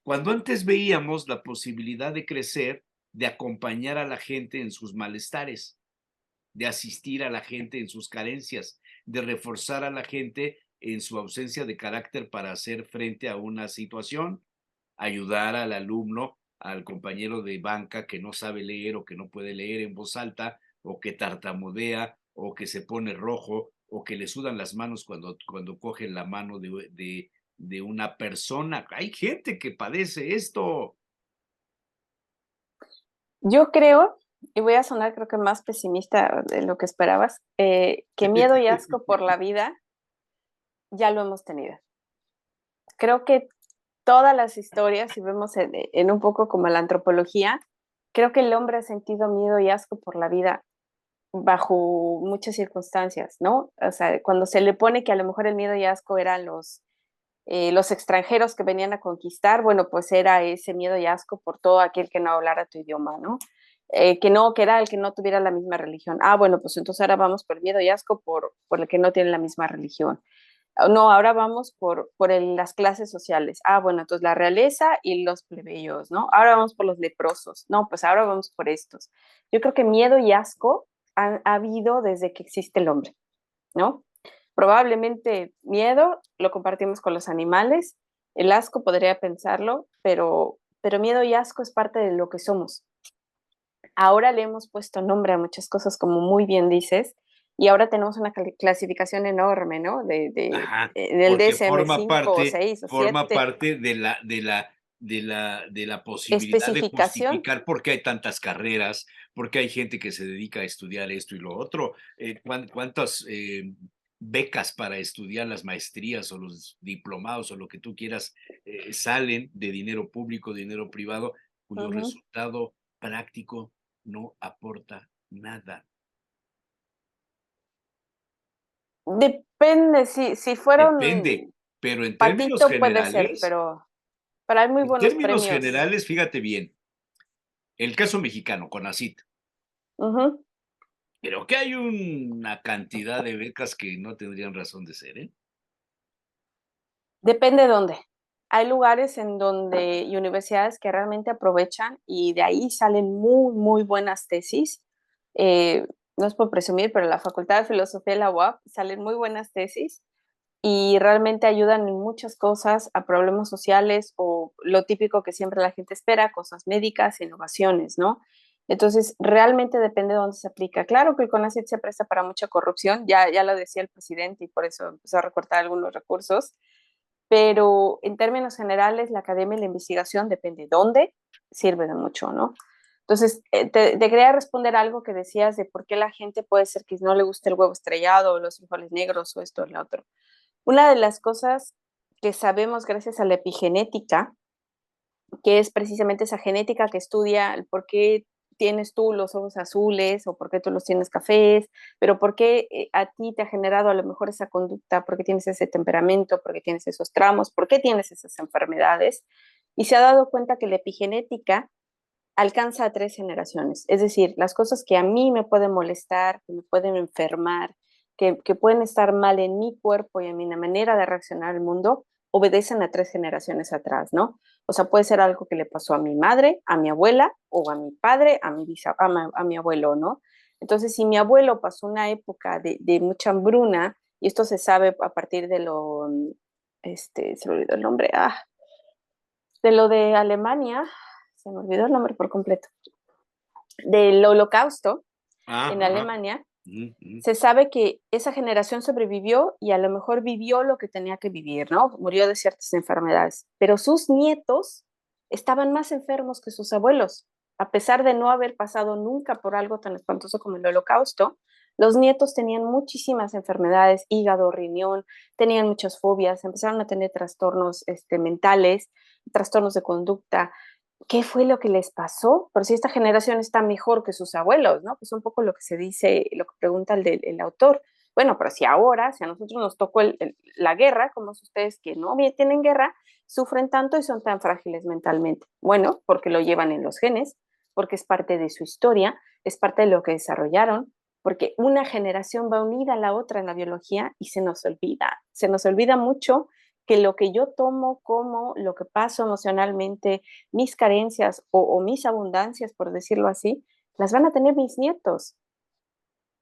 Cuando antes veíamos la posibilidad de crecer, de acompañar a la gente en sus malestares, de asistir a la gente en sus carencias, de reforzar a la gente en su ausencia de carácter para hacer frente a una situación, ayudar al alumno, al compañero de banca que no sabe leer o que no puede leer en voz alta o que tartamudea o que se pone rojo o que le sudan las manos cuando coge la mano de una persona. Hay gente que padece esto. Yo creo, y voy a sonar creo que más pesimista de lo que esperabas, que miedo y asco por la vida ya lo hemos tenido. Creo que todas las historias, si vemos en un poco como la antropología, creo que el hombre ha sentido miedo y asco por la vida bajo muchas circunstancias, ¿no? O sea, cuando se le pone que a lo mejor el miedo y asco eran los extranjeros que venían a conquistar, bueno, pues era ese miedo y asco por todo aquel que no hablara tu idioma, ¿no? Que era el que no tuviera la misma religión. Ah, bueno, pues entonces ahora vamos por el miedo y asco por el que no tiene la misma religión. No, ahora vamos las clases sociales. Ah, bueno, entonces la realeza y los plebeyos, ¿no? Ahora vamos por los leprosos. No, pues ahora vamos por estos. Yo creo que miedo y asco ha habido desde que existe el hombre, ¿no? Probablemente miedo lo compartimos con los animales, el asco podría pensarlo, pero miedo y asco es parte de lo que somos. Ahora le hemos puesto nombre a muchas cosas, como muy bien dices, y ahora tenemos una clasificación enorme, ¿no? Ajá, En el porque DSM-5 o 6 o forma 7, parte de la posibilidad de especificación. justificar por qué hay tantas carreras, por qué hay gente que se dedica a estudiar esto y lo otro, cuántas becas para estudiar las maestrías o los diplomados o lo que tú quieras salen de dinero público, dinero privado, cuyo Ujú. resultado práctico no aporta nada. Depende, si fuera Depende, un pero en términos patito puede ser, generales, pero hay muy en buenos términos premios. generales, fíjate bien, el caso mexicano, CONACYT, Ujú. creo que hay una cantidad de becas que no tendrían razón de ser, ¿eh? Depende de dónde. Hay lugares en donde y universidades que realmente aprovechan y de ahí salen muy, muy buenas tesis. No es por presumir, pero en la Facultad de Filosofía de la UAP salen muy buenas tesis y realmente ayudan en muchas cosas a problemas sociales o lo típico que siempre la gente espera, cosas médicas, innovaciones, ¿no? Entonces, realmente depende de dónde se aplica. Claro que el CONACYT se presta para mucha corrupción, ya lo decía el presidente y por eso empezó a recortar algunos recursos, pero en términos generales, la academia y la investigación, depende de dónde, sirve de mucho, ¿no? Entonces, te quería responder algo que decías de por qué la gente puede ser que no le guste el huevo estrellado o los frijoles negros o esto o lo otro. Una de las cosas que sabemos gracias a la epigenética, que es precisamente esa genética que estudia el por qué tienes tú los ojos azules o por qué tú los tienes cafés, pero por qué a ti te ha generado a lo mejor esa conducta, por qué tienes ese temperamento, por qué tienes esos tramos, por qué tienes esas enfermedades. Y se ha dado cuenta que la epigenética alcanza a 3 generaciones. Es decir, las cosas que a mí me pueden molestar, que me pueden enfermar, que pueden estar mal en mi cuerpo y en mi manera de reaccionar al mundo, obedecen a 3 generaciones atrás, ¿no? O sea, puede ser algo que le pasó a mi madre, a mi abuela, o a mi padre, a mi abuelo, ¿no? Entonces, si mi abuelo pasó una época de mucha hambruna, y esto se sabe a partir de lo, se me olvidó el nombre, de lo de Alemania, se me olvidó el nombre por completo, del holocausto en Ajá. Alemania, Ujú, ujú. se sabe que esa generación sobrevivió y a lo mejor vivió lo que tenía que vivir, ¿no? Murió de ciertas enfermedades, pero sus nietos estaban más enfermos que sus abuelos. A pesar de no haber pasado nunca por algo tan espantoso como el holocausto, los nietos tenían muchísimas enfermedades, hígado, riñón, tenían muchas fobias, empezaron a tener trastornos mentales, trastornos de conducta. ¿Qué fue lo que les pasó? Pero si esta generación está mejor que sus abuelos, ¿no? Pues un poco lo que se dice, lo que pregunta el autor. Bueno, pero si ahora, si a nosotros nos tocó la guerra, como es ustedes que no bien tienen guerra, sufren tanto y son tan frágiles mentalmente. Bueno, porque lo llevan en los genes, porque es parte de su historia, es parte de lo que desarrollaron, porque una generación va unida a la otra en la biología y se nos olvida mucho que lo que yo tomo como, lo que paso emocionalmente, mis carencias o mis abundancias, por decirlo así, las van a tener mis nietos.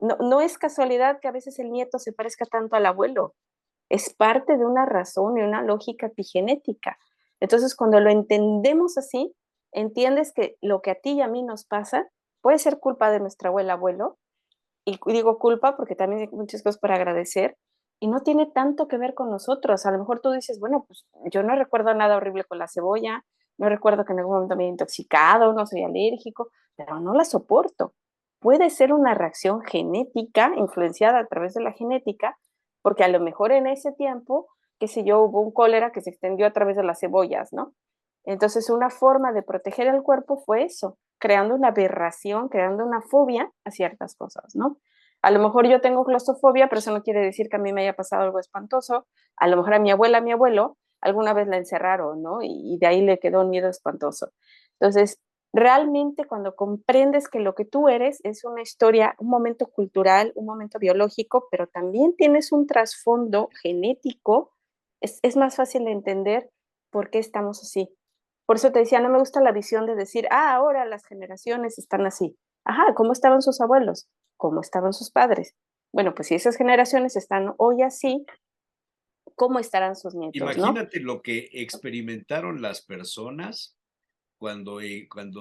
No, no es casualidad que a veces el nieto se parezca tanto al abuelo, es parte de una razón y una lógica epigenética. Entonces, cuando lo entendemos así, entiendes que lo que a ti y a mí nos pasa puede ser culpa de nuestra abuela, abuelo, y digo culpa porque también hay muchas cosas para agradecer, y no tiene tanto que ver con nosotros. A lo mejor tú dices, bueno, pues yo no recuerdo nada horrible con la cebolla, no recuerdo que en algún momento me he intoxicado, no soy alérgico, pero no la soporto. Puede ser una reacción genética, influenciada a través de la genética, porque a lo mejor en ese tiempo, qué sé yo, hubo un cólera que se extendió a través de las cebollas, ¿no? Entonces, una forma de proteger el cuerpo fue eso, creando una aberración, creando una fobia a ciertas cosas, ¿no? A lo mejor yo tengo claustrofobia, pero eso no quiere decir que a mí me haya pasado algo espantoso. A lo mejor a mi abuela, a mi abuelo, alguna vez la encerraron, ¿no? Y de ahí le quedó un miedo espantoso. Entonces, realmente cuando comprendes que lo que tú eres es una historia, un momento cultural, un momento biológico, pero también tienes un trasfondo genético, es más fácil de entender por qué estamos así. Por eso te decía, no me gusta la visión de decir, ahora las generaciones están así. Ajá, ¿cómo estaban sus abuelos? ¿Cómo estaban sus padres? Bueno, pues si esas generaciones están hoy así, ¿cómo estarán sus nietos, no? Imagínate lo que experimentaron las personas cuando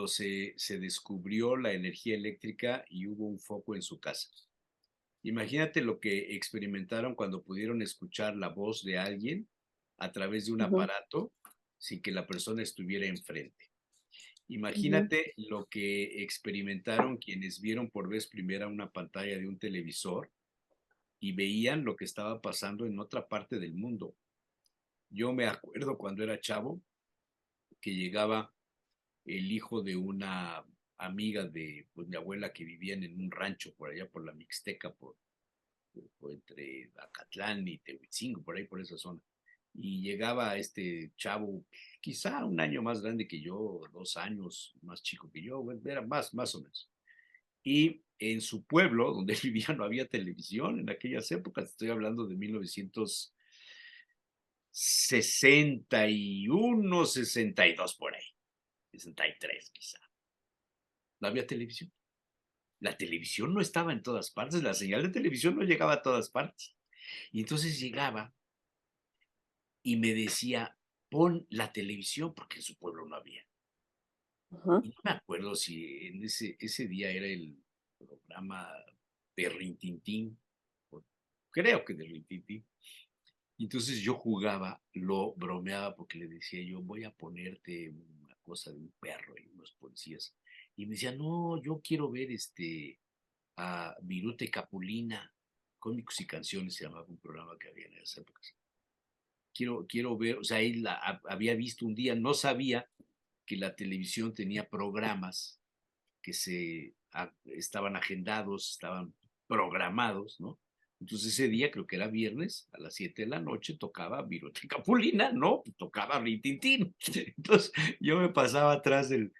se descubrió la energía eléctrica y hubo un foco en su casa. Imagínate lo que experimentaron cuando pudieron escuchar la voz de alguien a través de un Ujú, aparato sin que la persona estuviera enfrente. ujú. Imagínate lo que experimentaron quienes vieron por vez primera una pantalla de un televisor y veían lo que estaba pasando en otra parte del mundo. Yo me acuerdo cuando era chavo que llegaba el hijo de una amiga de pues, mi abuela que vivían en un rancho por allá por la Mixteca, por entre Acatlán y Tehuitzingo, por ahí por esa zona. Y llegaba este chavo, quizá un año más grande que yo, 2 años más chico que yo, bueno, era más o menos. Y en su pueblo, donde él vivía, no había televisión en aquellas épocas, estoy hablando de 61, 62 por ahí, 63 quizá. No había televisión. La televisión no estaba en todas partes, la señal de televisión no llegaba a todas partes. Y entonces llegaba y me decía: "Pon la televisión", porque en su pueblo no había. Ujú, Y no me acuerdo si en ese día era el programa de Rin Tin Tin, o creo que de Rin Tin Tin. Y entonces yo jugaba, lo bromeaba porque le decía yo: "Voy a ponerte una cosa de un perro y unos policías". Y me decía: "No, yo quiero ver, a Viruta y Capulina, cómicos y canciones", se llamaba un programa que había en esas épocas. Quiero ver, o sea, él había visto un día, no sabía que la televisión tenía programas que estaban agendados, estaban programados, ¿no? Entonces ese día, creo que era viernes, a las 7 de la noche, tocaba Viruta y Capulina, ¿no? Tocaba Rin Tin Tin. Entonces yo me pasaba atrás del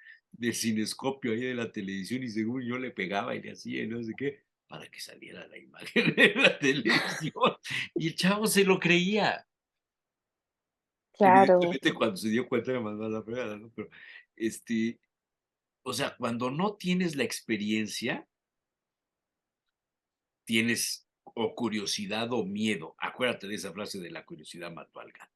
cinescopio ahí de la televisión y según yo le pegaba y le hacía y no sé qué, para que saliera la imagen de la televisión. Y el chavo se lo creía. claro. Evidentemente, cuando se dio cuenta me mandó a la fregada, ¿no? Pero, este, o sea, cuando no tienes la experiencia, tienes o curiosidad o miedo. Acuérdate de esa frase de la curiosidad mató al gato.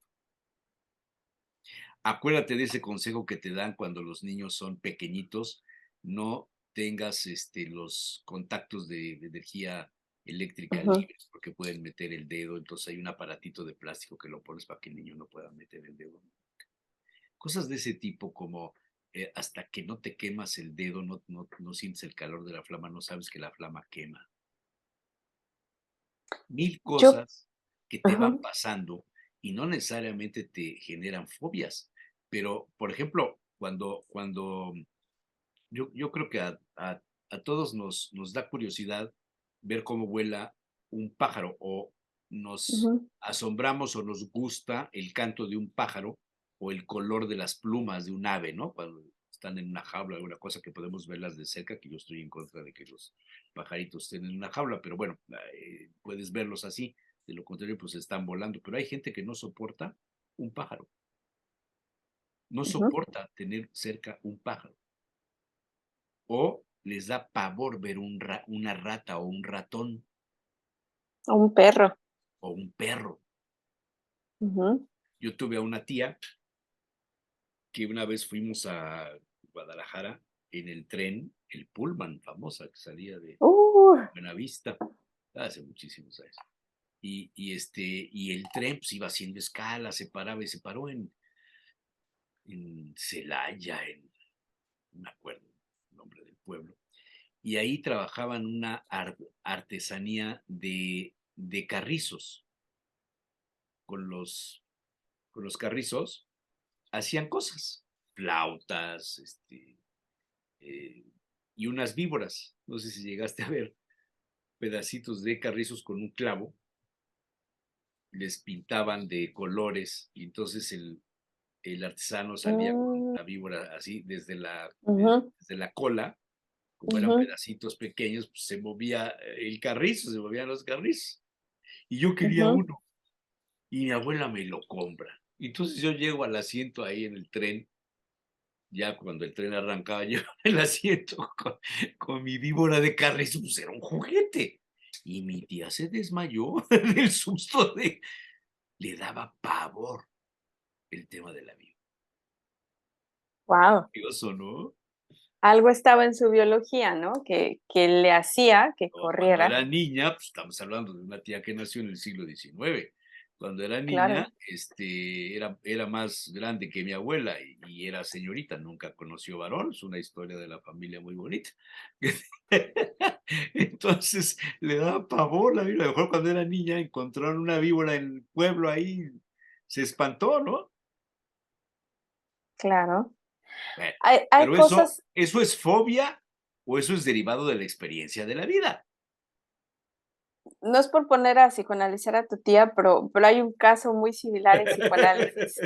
Acuérdate de ese consejo que te dan cuando los niños son pequeñitos, no tengas, los contactos de energía eléctrica Ujú, libres, porque pueden meter el dedo, entonces hay un aparatito de plástico que lo pones para que el niño no pueda meter el dedo. Cosas de ese tipo como, hasta que no te quemas el dedo, no sientes el calor de la flama, no sabes que la flama quema. Mil yo, cosas que te van ujú, pasando y no necesariamente te generan fobias, pero, por ejemplo, cuando yo creo que a todos nos da curiosidad ver cómo vuela un pájaro, o nos ujú, asombramos o nos gusta el canto de un pájaro o el color de las plumas de un ave, ¿no? Cuando están en una jaula, alguna cosa que podemos verlas de cerca, que yo estoy en contra de que los pajaritos estén en una jaula, pero bueno, puedes verlos así, de lo contrario, pues están volando, pero hay gente que no soporta un pájaro, no ujú. soporta tener cerca un pájaro, o les da pavor ver una rata o un ratón Un perro. o un perro. Ujú. Yo tuve a una tía que una vez fuimos a Guadalajara en el tren, el Pullman famosa que salía de Uh, Buenavista, hace muchísimos años. Y el tren pues iba haciendo escala, se paraba y se paró en Celaya, no me acuerdo el nombre del pueblo, y ahí trabajaban una artesanía de carrizos. Con los carrizos hacían cosas, flautas, eh, y unas víboras. No sé si llegaste a ver pedacitos de carrizos con un clavo, les pintaban de colores y entonces el artesano salía con mm, la víbora así ujú, desde la cola, como eran ujú, pedacitos pequeños, pues se movía el carrizo, se movían los carrizos. Y yo quería ujú. uno y mi abuela me lo compra. Entonces yo llego al asiento ahí en el tren, ya cuando el tren arrancaba, yo en el asiento con mi víbora de carrizo, pues era un juguete. Y mi tía se desmayó del susto le daba pavor el tema de la víbora. Guau. Curioso, ¿no? Algo estaba en su biología, ¿no? Que le hacía que O cuando corriera. era niña, pues estamos hablando de una tía que nació en el siglo XIX. Cuando era niña, Claro, era más grande que mi abuela y era señorita, nunca conoció varón, es una historia de la familia muy bonita. Entonces le daba pavor la víbora. A lo mejor cuando era niña encontraron una víbora en el pueblo ahí, se espantó, ¿no? claro. Bueno, Hay pero eso, cosas, ¿eso es fobia o eso es derivado de la experiencia de la vida? no es por poner a psicoanalizar a tu tía, pero hay un caso muy similar en psicoanálisis,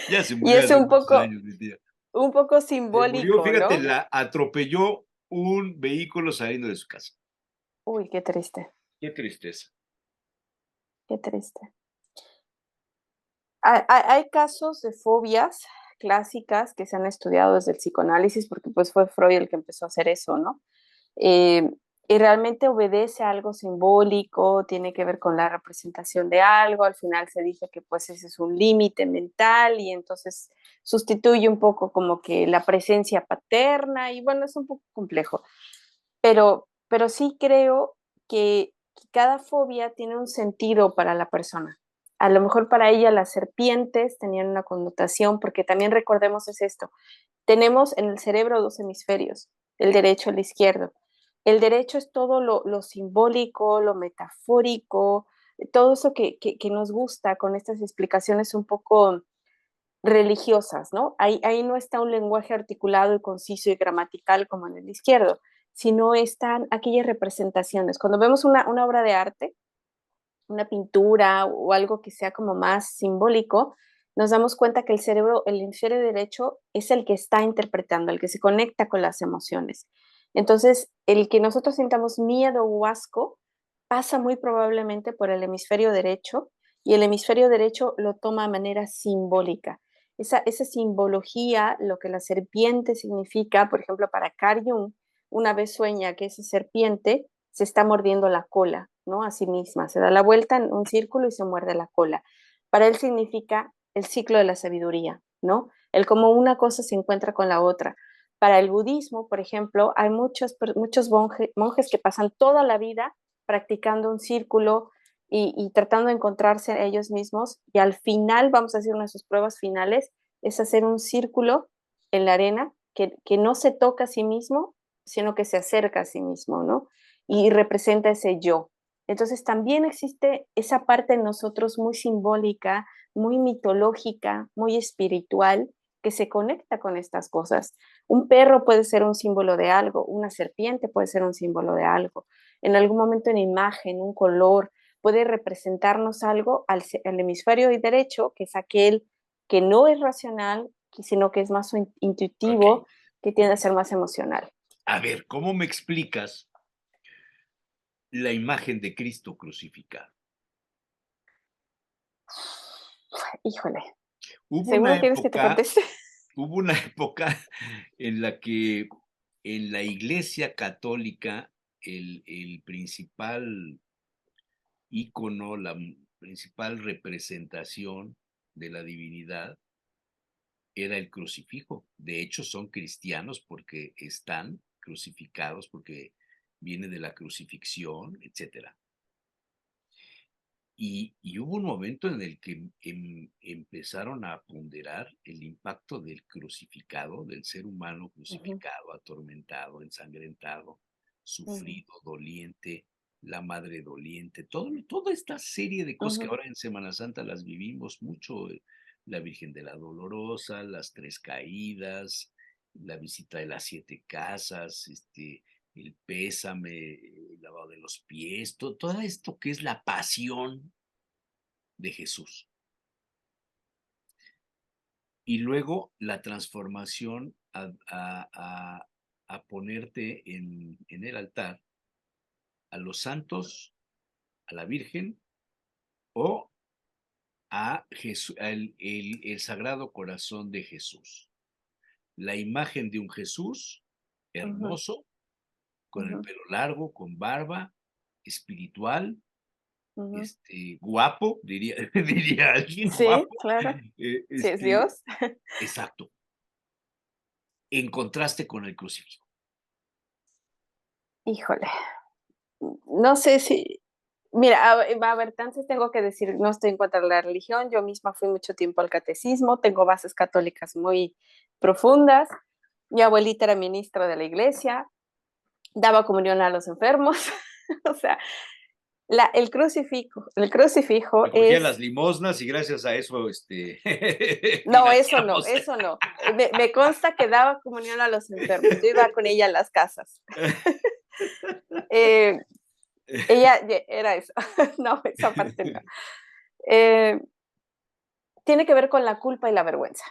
Ya se y murió es hace muchos años, mi tía. un poco Se murió, simbólico, fíjate, ¿no? la atropelló un vehículo saliendo de su casa. Uy, qué triste, Qué tristeza. qué triste. Hay casos de fobias clásicas que se han estudiado desde el psicoanálisis, porque pues fue Freud el que empezó a hacer eso, ¿no? Eh, y realmente obedece a algo simbólico, tiene que ver con la representación de algo, al final se dice que pues ese es un límite mental y entonces sustituye un poco como que la presencia paterna y bueno, es un poco complejo, pero sí creo que cada fobia tiene un sentido para la persona. A lo mejor para ella las serpientes tenían una connotación, porque también recordemos es esto, tenemos en el cerebro dos hemisferios, el derecho y el izquierdo. El derecho es todo lo simbólico, lo metafórico, todo eso que nos gusta con estas explicaciones un poco religiosas, ¿no? Ahí no está un lenguaje articulado y conciso y gramatical como en el izquierdo, sino están aquellas representaciones. Cuando vemos una obra de arte, una pintura o algo que sea como más simbólico, nos damos cuenta que el cerebro, el hemisferio derecho, es el que está interpretando, el que se conecta con las emociones. Entonces, el que nosotros sintamos miedo o asco pasa muy probablemente por el hemisferio derecho y el hemisferio derecho lo toma de manera simbólica. Esa simbología, lo que la serpiente significa, por ejemplo, para Carl Jung, una vez sueña que esa serpiente se está mordiendo la cola, ¿no? A sí misma, se da la vuelta en un círculo y se muerde la cola. Para él significa el ciclo de la sabiduría, ¿no? El cómo una cosa se encuentra con la otra. Para el budismo, por ejemplo, hay muchos monjes que pasan toda la vida practicando un círculo y tratando de encontrarse a ellos mismos y al final, vamos a decir, una de sus pruebas finales es hacer un círculo en la arena que no se toca a sí mismo, sino que se acerca a sí mismo, ¿no? Y representa ese yo. Entonces también existe esa parte en nosotros muy simbólica, muy mitológica, muy espiritual, que se conecta con estas cosas. Un perro puede ser un símbolo de algo, una serpiente puede ser un símbolo de algo. En algún momento una imagen, un color, puede representarnos algo al hemisferio derecho, que es aquel que no es racional, sino que es más Ok. intuitivo, que tiende a ser más emocional. A ver, ¿cómo me explicas la imagen de Cristo crucificado? Híjole, Hubo una ¿seguro quieres que te época, conteste? hubo una época en la que en la Iglesia Católica el principal ícono, la principal representación de la divinidad era el crucifijo. De hecho, son cristianos porque están crucificados, porque viene de la crucifixión, etcétera. Y hubo un momento en el que empezaron a ponderar el impacto del crucificado, del ser humano Ujú, crucificado, atormentado, ensangrentado, ujú, sufrido, doliente, la madre doliente, toda esta serie de cosas que ujú, ahora en Semana Santa las vivimos mucho, la Virgen de la Dolorosa, las tres caídas, la visita de las siete casas, el pésame, el lavado de los pies, todo esto que es la pasión de Jesús. Y luego la transformación a ponerte en el altar a los santos, a la Virgen o a Jesús, el Sagrado Corazón de Jesús. La imagen de un Jesús ujú, hermoso, con el ujú, pelo largo, con barba, espiritual, ujú. guapo, diría, diría alguien, Sí, guapo, claro, eh, sí es este, Dios. exacto, en contraste con el crucifijo. Híjole, no sé si, mira, a ver, entonces tengo que decir, no estoy en contra de la religión, yo misma fui mucho tiempo al catecismo, tengo bases católicas muy profundas, mi abuelita era ministra de la iglesia, daba comunión a los enfermos, o sea, el crucifijo Recogía las es, limosnas y gracias a eso, no, eso no, financiamos. eso no. Me consta que daba comunión a los enfermos, yo iba con ella a las casas. Eh, ella era eso, no, esa parte no. Eh, Tiene que ver con la culpa y la vergüenza,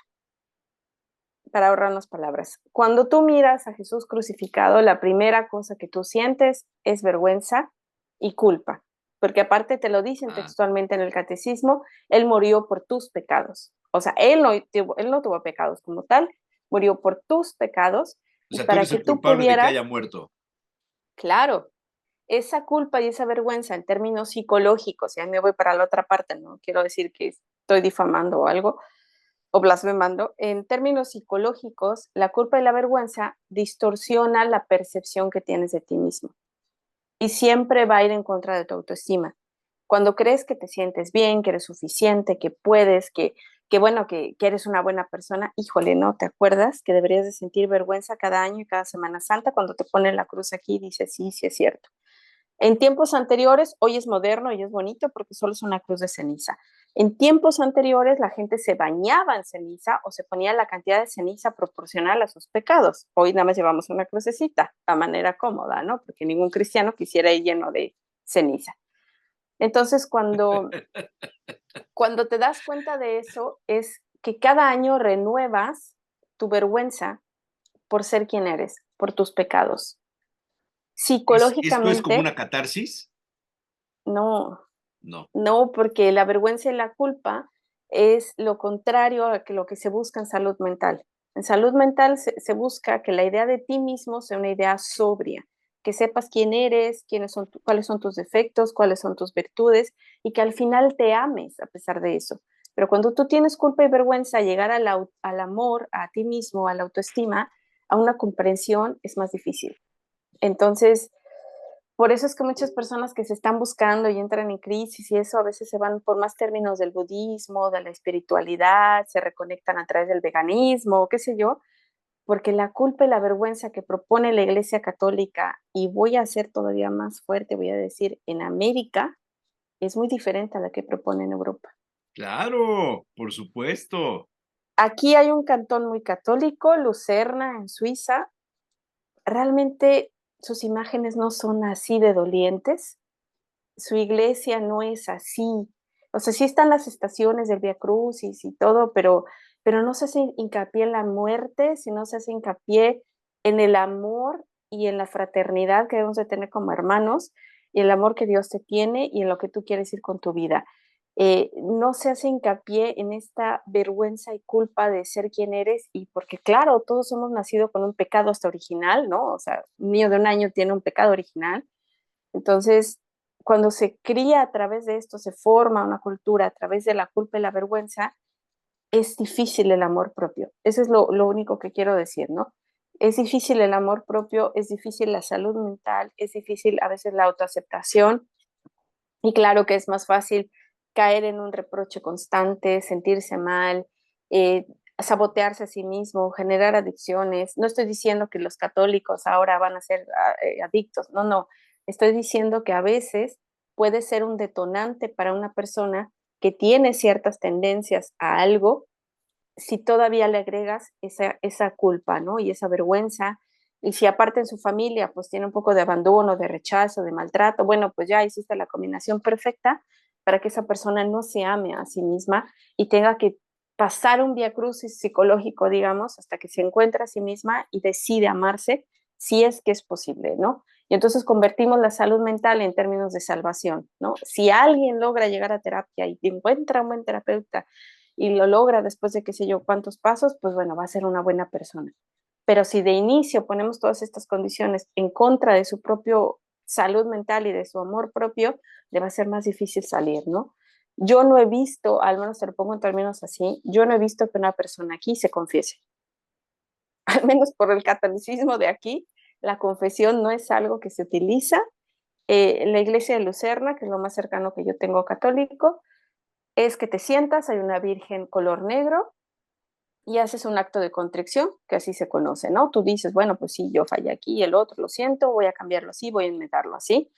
para ahorrarnos palabras. Cuando tú miras a Jesús crucificado, la primera cosa que tú sientes es vergüenza y culpa. porque aparte te lo dicen Ah, textualmente en el catecismo, Él murió por tus pecados. O sea, Él no tuvo pecados como tal, murió por tus pecados o y sea, tú para eres que el tú culpable de que pudieras, haya muerto. claro, esa culpa y esa vergüenza en términos psicológicos, y ahí me voy para la otra parte, no quiero decir que estoy difamando o algo, o blasfemando, en términos psicológicos, la culpa y la vergüenza distorsiona la percepción que tienes de ti mismo y siempre va a ir en contra de tu autoestima. Cuando crees que te sientes bien, que eres suficiente, que puedes, que bueno, que eres una buena persona, híjole, ¿no? ¿Te acuerdas que deberías de sentir vergüenza cada año y cada Semana Santa cuando te ponen la cruz aquí y dices, sí, sí es cierto? En tiempos anteriores, hoy es moderno y es bonito porque solo es una cruz de ceniza. En tiempos anteriores la gente se bañaba en ceniza o se ponía la cantidad de ceniza proporcional a sus pecados. Hoy nada más llevamos una crucecita, a manera cómoda, ¿no? Porque ningún cristiano quisiera ir lleno de ceniza. Entonces, cuando te das cuenta de eso, es que cada año renuevas tu vergüenza por ser quien eres, por tus pecados. Esto es como Psicológicamente, una catarsis? no, No. no, porque la vergüenza y la culpa es lo contrario a que lo que se busca en salud mental. En salud mental se busca que la idea de ti mismo sea una idea sobria, que sepas quién eres, cuáles son tus defectos, cuáles son tus virtudes y que al final te ames a pesar de eso. Pero cuando tú tienes culpa y vergüenza, llegar al amor, a ti mismo, a la autoestima, a una comprensión es más difícil. Entonces, por eso es que muchas personas que se están buscando y entran en crisis y eso a veces se van por más términos del budismo, de la espiritualidad, se reconectan a través del veganismo, qué sé yo, porque la culpa y la vergüenza que propone la Iglesia Católica, y voy a ser todavía más fuerte, voy a decir, en América, es muy diferente a la que propone en Europa. Claro, por supuesto. Aquí hay un cantón muy católico, Lucerna, en Suiza. Realmente sus imágenes no son así de dolientes, su iglesia no es así. O sea, sí están las estaciones del Vía Crucis y todo, pero no se hace hincapié en la muerte, sino se hace hincapié en el amor y en la fraternidad que debemos de tener como hermanos, y el amor que Dios te tiene y en lo que tú quieres ir con tu vida. No se hace hincapié en esta vergüenza y culpa de ser quien eres, y porque claro, todos hemos nacido con un pecado hasta original, ¿no? O sea, un niño de 1 año tiene un pecado original. Entonces, cuando se cría a través de esto, se forma una cultura a través de la culpa y la vergüenza, es difícil el amor propio. Eso es lo único que quiero decir, ¿no? Es difícil el amor propio, es difícil la salud mental, es difícil a veces la autoaceptación, y claro que es más fácil caer en un reproche constante, sentirse mal, eh, sabotearse a sí mismo, generar adicciones. No estoy diciendo que los católicos ahora van a ser adictos, no, no. Estoy diciendo que a veces puede ser un detonante para una persona que tiene ciertas tendencias a algo, si todavía le agregas esa culpa, ¿no? Y esa vergüenza, y si aparte en su familia, pues tiene un poco de abandono, de rechazo, de maltrato, bueno, pues ya hiciste la combinación perfecta para que esa persona no se ame a sí misma y tenga que pasar un viacrucis psicológico, digamos, hasta que se encuentra a sí misma y decide amarse, si es que es posible, ¿no? Y entonces convertimos la salud mental en términos de salvación, ¿no? Si alguien logra llegar a terapia y encuentra un buen terapeuta y lo logra después de qué sé yo cuántos pasos, pues bueno, va a ser una buena persona. Pero si de inicio ponemos todas estas condiciones en contra de su propio salud mental y de su amor propio, le va a ser más difícil salir, ¿no? Yo no he visto, al menos te lo pongo en términos así, yo no he visto que una persona aquí se confiese. Al menos por el catolicismo de aquí, la confesión no es algo que se utiliza. En la iglesia de Lucerna, que es lo más cercano que yo tengo católico, es que te sientas, hay una virgen color negro y haces un acto de contrición, que así se conoce, ¿no? Tú dices, bueno, pues sí, yo fallé aquí, el otro, lo siento, voy a cambiarlo así, voy a inventarlo así.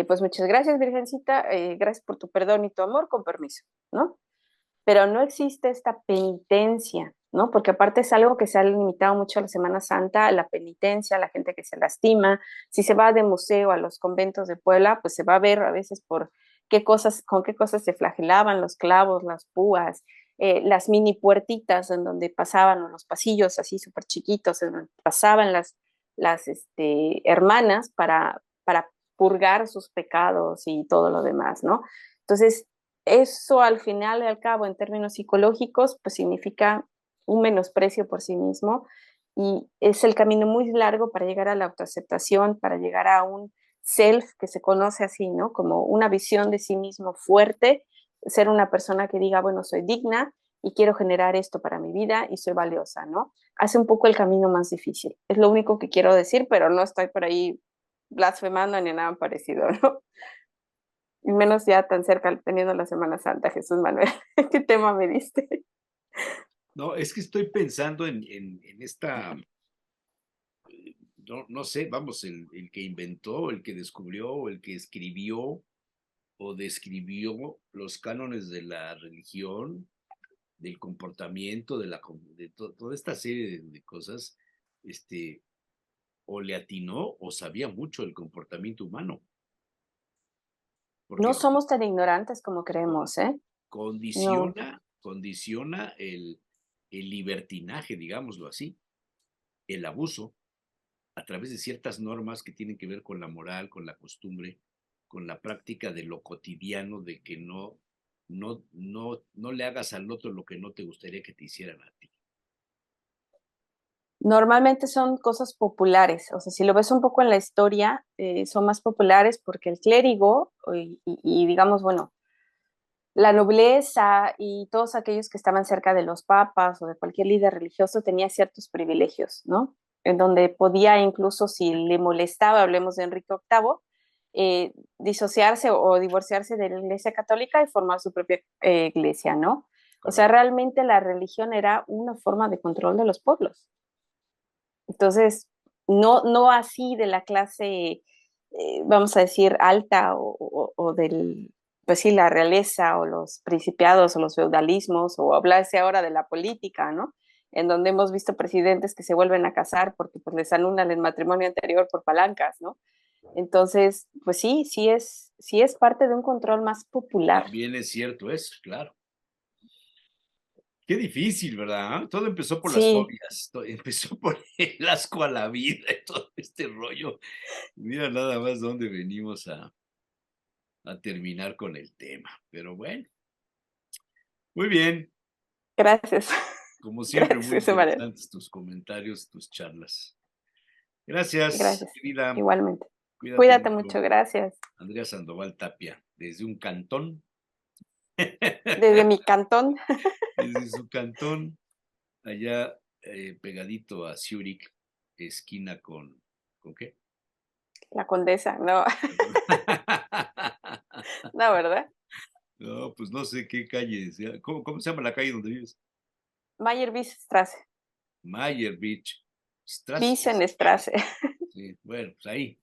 Pues muchas gracias, Virgencita, gracias por tu perdón y tu amor, con permiso, ¿no? Pero no existe esta penitencia, ¿no? Porque aparte es algo que se ha limitado mucho a la Semana Santa, la penitencia, la gente que se lastima. Si se va de museo a los conventos de Puebla, pues se va a ver a veces por con qué cosas se flagelaban, los clavos, las púas, las mini puertitas en donde pasaban, o los pasillos así súper chiquitos, en donde pasaban las hermanas para purgar sus pecados y todo lo demás, ¿no? Entonces, eso al final y al cabo, en términos psicológicos, pues significa un menosprecio por sí mismo y es el camino muy largo para llegar a la autoaceptación, para llegar a un self que se conoce así, ¿no? Como una visión de sí mismo fuerte, ser una persona que diga, bueno, soy digna y quiero generar esto para mi vida y soy valiosa, ¿no? Hace un poco el camino más difícil. Es lo único que quiero decir, pero no estoy por ahí blasfemando ni nada parecido, ¿no? Y menos ya tan cerca teniendo la Semana Santa, Jesús Manuel. ¿Qué tema me diste? No, es que estoy pensando en esta, no sé, vamos, el que inventó, el que descubrió, el que escribió o describió los cánones de la religión, del comportamiento, toda esta serie de cosas, este, o le atinó o sabía mucho del comportamiento humano, No porque somos tan ignorantes como creemos, ¿eh? No. condiciona el libertinaje, digámoslo así, el abuso, a través de ciertas normas que tienen que ver con la moral, con la costumbre, con la práctica de lo cotidiano, de que no le hagas al otro lo que no te gustaría que te hicieran a ti. Normalmente son cosas populares, o sea, si lo ves un poco en la historia, son más populares porque el clérigo y digamos, bueno, la nobleza y todos aquellos que estaban cerca de los papas o de cualquier líder religioso tenía ciertos privilegios, ¿no? En donde podía incluso, si le molestaba, hablemos de Enrique VIII, disociarse o divorciarse de la Iglesia Católica y formar su propia iglesia, ¿no? O sea, Correcto. realmente la religión era una forma de control de los pueblos. Entonces, no así de la clase, vamos a decir, alta o del, pues sí, la realeza o los principiados o los feudalismos o hablarse ahora de la política, ¿no? En donde hemos visto presidentes que se vuelven a casar porque pues les anulan el matrimonio anterior por palancas, ¿no? Entonces, pues sí es parte de un control más popular. También es cierto eso, claro. Qué difícil, ¿verdad? Todo empezó por las Sí, fobias, empezó por el asco a la vida y todo este rollo. Mira nada más dónde venimos a terminar con el tema. Pero bueno, muy bien. gracias. Como siempre, muy Gracias, María. interesantes tus comentarios, tus charlas. Gracias, Gracias. querida. Igualmente. Cuídate Cuídate mucho. mucho, gracias. Andrea Sandoval Tapia, desde un cantón, Desde mi cantón, desde su cantón, allá pegadito a Zúrich, esquina ¿con qué? la condesa, no, la verdad. No, pues no sé qué calle sea. ¿Cómo se llama la calle donde vives? Mayer Straße, Mayer Beach. Straße. Sí, bueno, pues ahí. Ahí,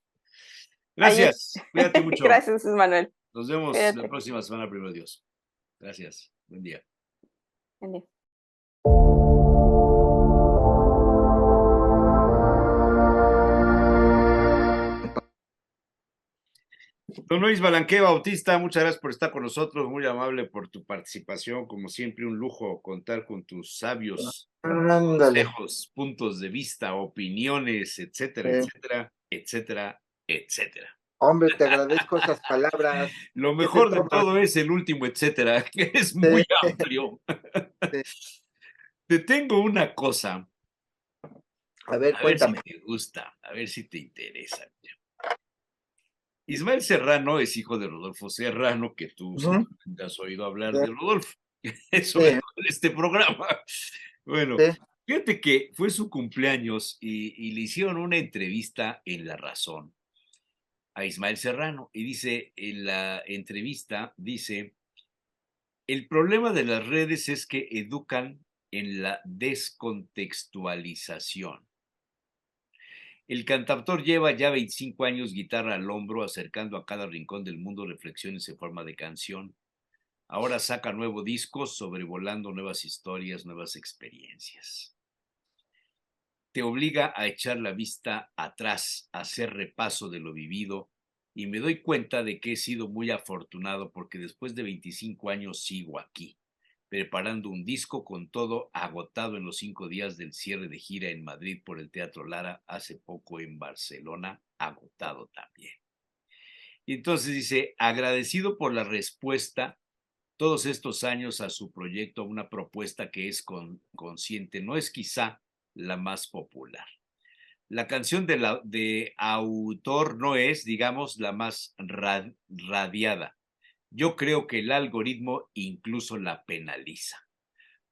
Gracias. Cuídate mucho. gracias, Manuel. Nos vemos la Cuídate. próxima semana, primero Dios. Gracias. Buen día. Adiós. Don Luis Balanqué Bautista, muchas gracias por estar con nosotros, muy amable por tu participación, como siempre un lujo contar con tus sabios Ándale. consejos, puntos de vista, opiniones, etcétera, eh, etcétera, etcétera, etcétera. Hombre, te agradezco esas palabras. Lo ¿Qué te mejor de tomas? todo es el último, etcétera, que es muy Sí, amplio. sí. Te tengo una cosa, A ver, a ver si cuéntame. te gusta, a ver si te interesa. Ismael Serrano es hijo de Rodolfo Serrano, que tú Ujú, seguramente has oído hablar sí, de Rodolfo, sobre sí, todo en este programa. Bueno, sí. fíjate que fue su cumpleaños y le hicieron una entrevista en La Razón a Ismael Serrano y dice, en la entrevista, dice, el problema de las redes es que educan en la descontextualización. El cantautor lleva ya 25 años guitarra al hombro, acercando a cada rincón del mundo reflexiones en forma de canción. Ahora saca nuevo disco, sobrevolando nuevas historias, nuevas experiencias. Te obliga a echar la vista atrás, a hacer repaso de lo vivido, y me doy cuenta de que he sido muy afortunado porque después de 25 años sigo aquí, preparando un disco con todo agotado en los 5 días del cierre de gira en Madrid por el Teatro Lara, hace poco en Barcelona, agotado también. Y entonces dice, agradecido por la respuesta todos estos años a su proyecto, una propuesta que es consciente, no es quizá la más popular. La canción de autor no es, digamos, la más radiada. Yo creo que el algoritmo incluso la penaliza,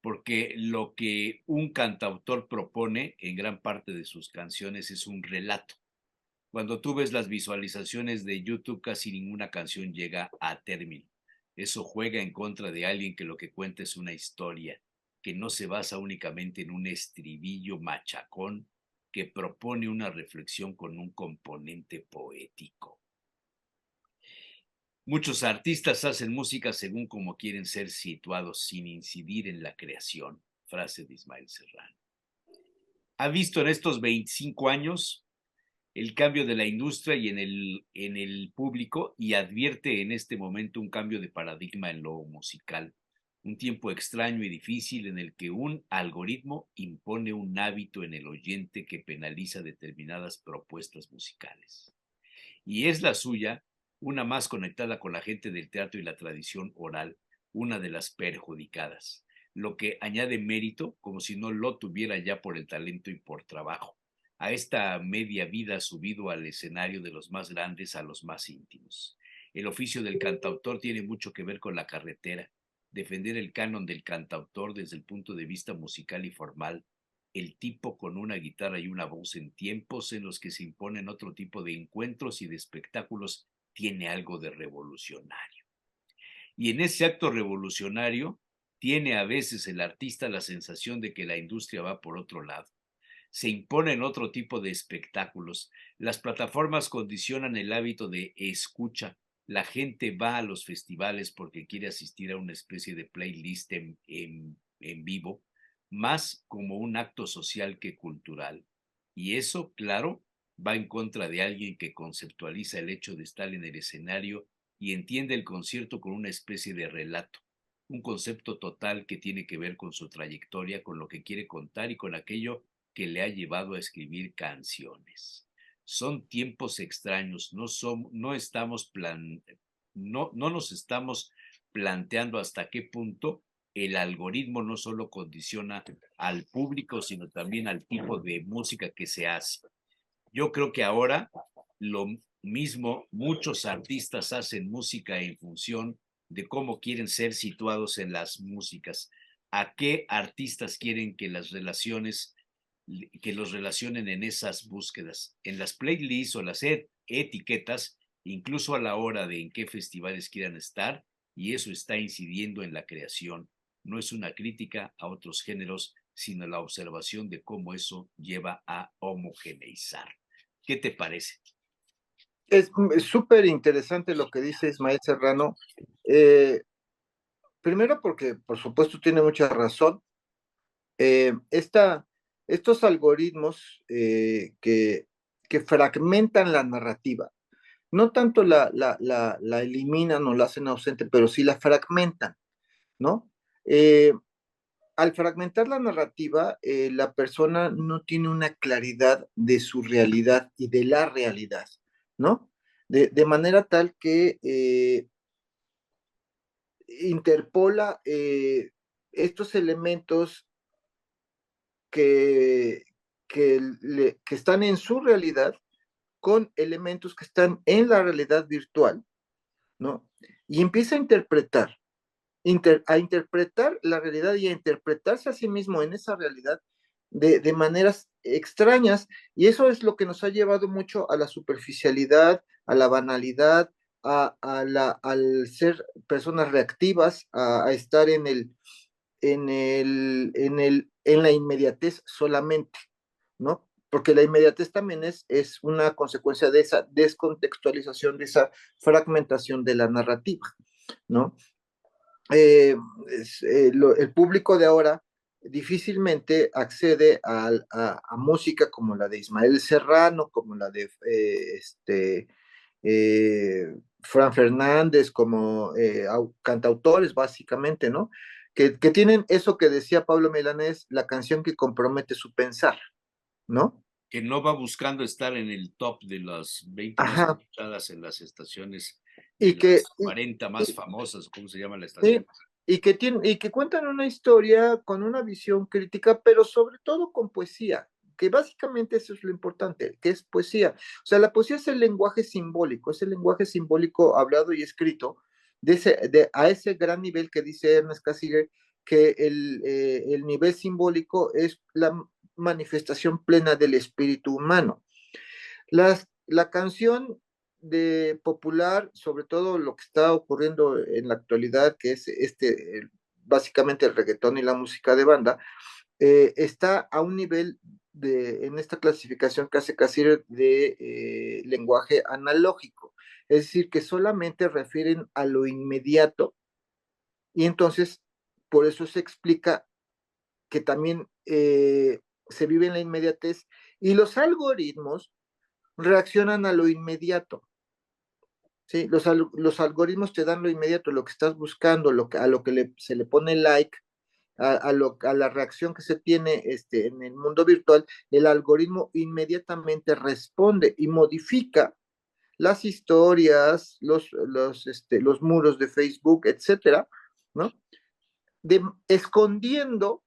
porque lo que un cantautor propone en gran parte de sus canciones es un relato. Cuando tú ves las visualizaciones de YouTube, casi ninguna canción llega a término. Eso juega en contra de alguien que lo que cuenta es una historia, que no se basa únicamente en un estribillo machacón, que propone una reflexión con un componente poético. Muchos artistas hacen música según como quieren ser situados, sin incidir en la creación. Frase de Ismael Serrano. ¿Ha visto en estos 25 años el cambio de la industria y en el público, y advierte en este momento un cambio de paradigma en lo musical? Un tiempo extraño y difícil en el que un algoritmo impone un hábito en el oyente que penaliza determinadas propuestas musicales. Y es la suya, una más conectada con la gente del teatro y la tradición oral, una de las perjudicadas, lo que añade mérito, como si no lo tuviera ya por el talento y por trabajo, a esta media vida subido al escenario de los más grandes a los más íntimos. El oficio del cantautor tiene mucho que ver con la carretera, defender el canon del cantautor desde el punto de vista musical y formal, el tipo con una guitarra y una voz en tiempos en los que se imponen otro tipo de encuentros y de espectáculos, tiene algo de revolucionario. Y en ese acto revolucionario tiene a veces el artista la sensación de que la industria va por otro lado. Se imponen otro tipo de espectáculos. Las plataformas condicionan el hábito de escucha. La gente va a los festivales porque quiere asistir a una especie de playlist en vivo, más como un acto social que cultural. Y eso, claro, va en contra de alguien que conceptualiza el hecho de estar en el escenario y entiende el concierto con una especie de relato, un concepto total que tiene que ver con su trayectoria, con lo que quiere contar y con aquello que le ha llevado a escribir canciones. Son tiempos extraños, no estamos no nos estamos planteando hasta qué punto el algoritmo no solo condiciona al público, sino también al tipo de música que se hace. Yo creo que ahora lo mismo, muchos artistas hacen música en función de cómo quieren ser situados en las músicas, a qué artistas quieren que los relacionen en esas búsquedas, en las playlists o las etiquetas, incluso a la hora de en qué festivales quieran estar, y eso está incidiendo en la creación. No es una crítica a otros géneros, sino la observación de cómo eso lleva a homogeneizar. ¿Qué te parece? Es súper interesante lo que dice Ismael Serrano. Primero porque, por supuesto, tiene mucha razón. Estos algoritmos que fragmentan la narrativa, no tanto la eliminan o la hacen ausente, pero sí la fragmentan, ¿no? Eh, Al fragmentar la narrativa, la persona no tiene una claridad de su realidad y de la realidad, ¿no? De manera tal que interpola estos elementos que, que están en su realidad con elementos que están en la realidad virtual, ¿no? Y empieza a a interpretar la realidad y a interpretarse a sí mismo en esa realidad de maneras extrañas. Y eso es lo que nos ha llevado mucho a la superficialidad, a la banalidad, al ser personas reactivas, a estar en la inmediatez solamente, ¿no? Porque la inmediatez también es una consecuencia de esa descontextualización, de esa fragmentación de la narrativa, ¿no? Eh, el público de ahora difícilmente accede a música como la de Ismael Serrano, como la de Fran Fernández, como cantautores básicamente, ¿no? Que tienen eso que decía Pablo Milanés, la canción que compromete su pensar, ¿no? Que no va buscando estar en el top de las 20 más Ajá, escuchadas en las estaciones, de y que, las 40 más famosas, ¿cómo se llama la sí, estación? y que cuentan una historia con una visión crítica, pero sobre todo con poesía, que básicamente eso es lo importante, que es poesía. O sea, la poesía es el lenguaje simbólico hablado y escrito a ese gran nivel que dice Ernest Cassirer, que el nivel simbólico es la manifestación plena del espíritu humano. La canción de popular, sobre todo lo que está ocurriendo en la actualidad, que es básicamente el reggaetón y la música de banda, está a un nivel en esta clasificación que hace casi de lenguaje analógico, es decir, que solamente refieren a lo inmediato y entonces por eso se explica que también se vive en la inmediatez y los algoritmos reaccionan a lo inmediato. ¿Sí? Los algoritmos te dan lo inmediato, lo que estás buscando, a lo que se le pone like, a la reacción que se tiene en el mundo virtual, el algoritmo inmediatamente responde y modifica las historias, los muros de Facebook, etcétera, ¿no? Escondiendo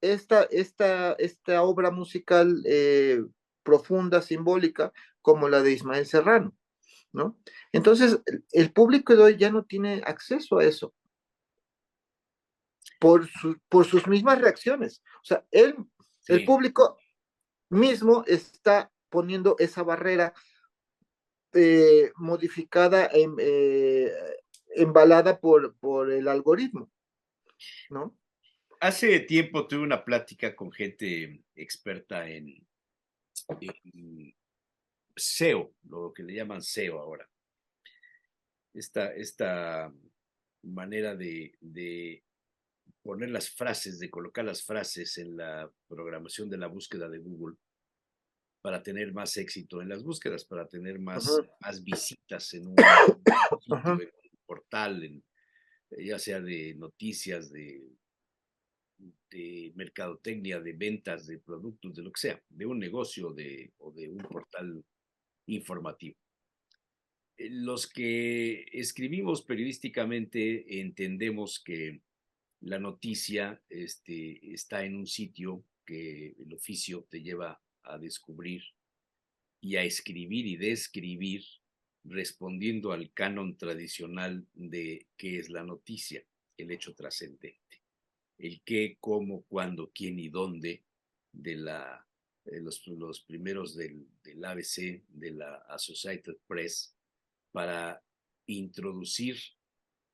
esta obra musical profunda, simbólica, como la de Ismael Serrano, ¿no? Entonces, el público de hoy ya no tiene acceso a eso por sus mismas reacciones. O sea, el Sí. público mismo está poniendo esa barrera modificada, embalada por el algoritmo, ¿no? Hace tiempo tuve una plática con gente experta en SEO, lo que le llaman SEO ahora. Esta manera de poner las frases, de colocar las frases en la programación de la búsqueda de Google para tener más éxito en las búsquedas, para tener más, Ajá, más visitas en un sitio, ajá. en un portal, ya sea de noticias, de mercadotecnia, de ventas de productos, de lo que sea, de un negocio o de un portal informativo. Los que escribimos periodísticamente entendemos que la noticia está en un sitio que el oficio te lleva a descubrir y a escribir y describir respondiendo al canon tradicional de qué es la noticia, el hecho trascendente, el qué, cómo, cuándo, quién y dónde de los primeros del ABC, de la Associated Press, para introducir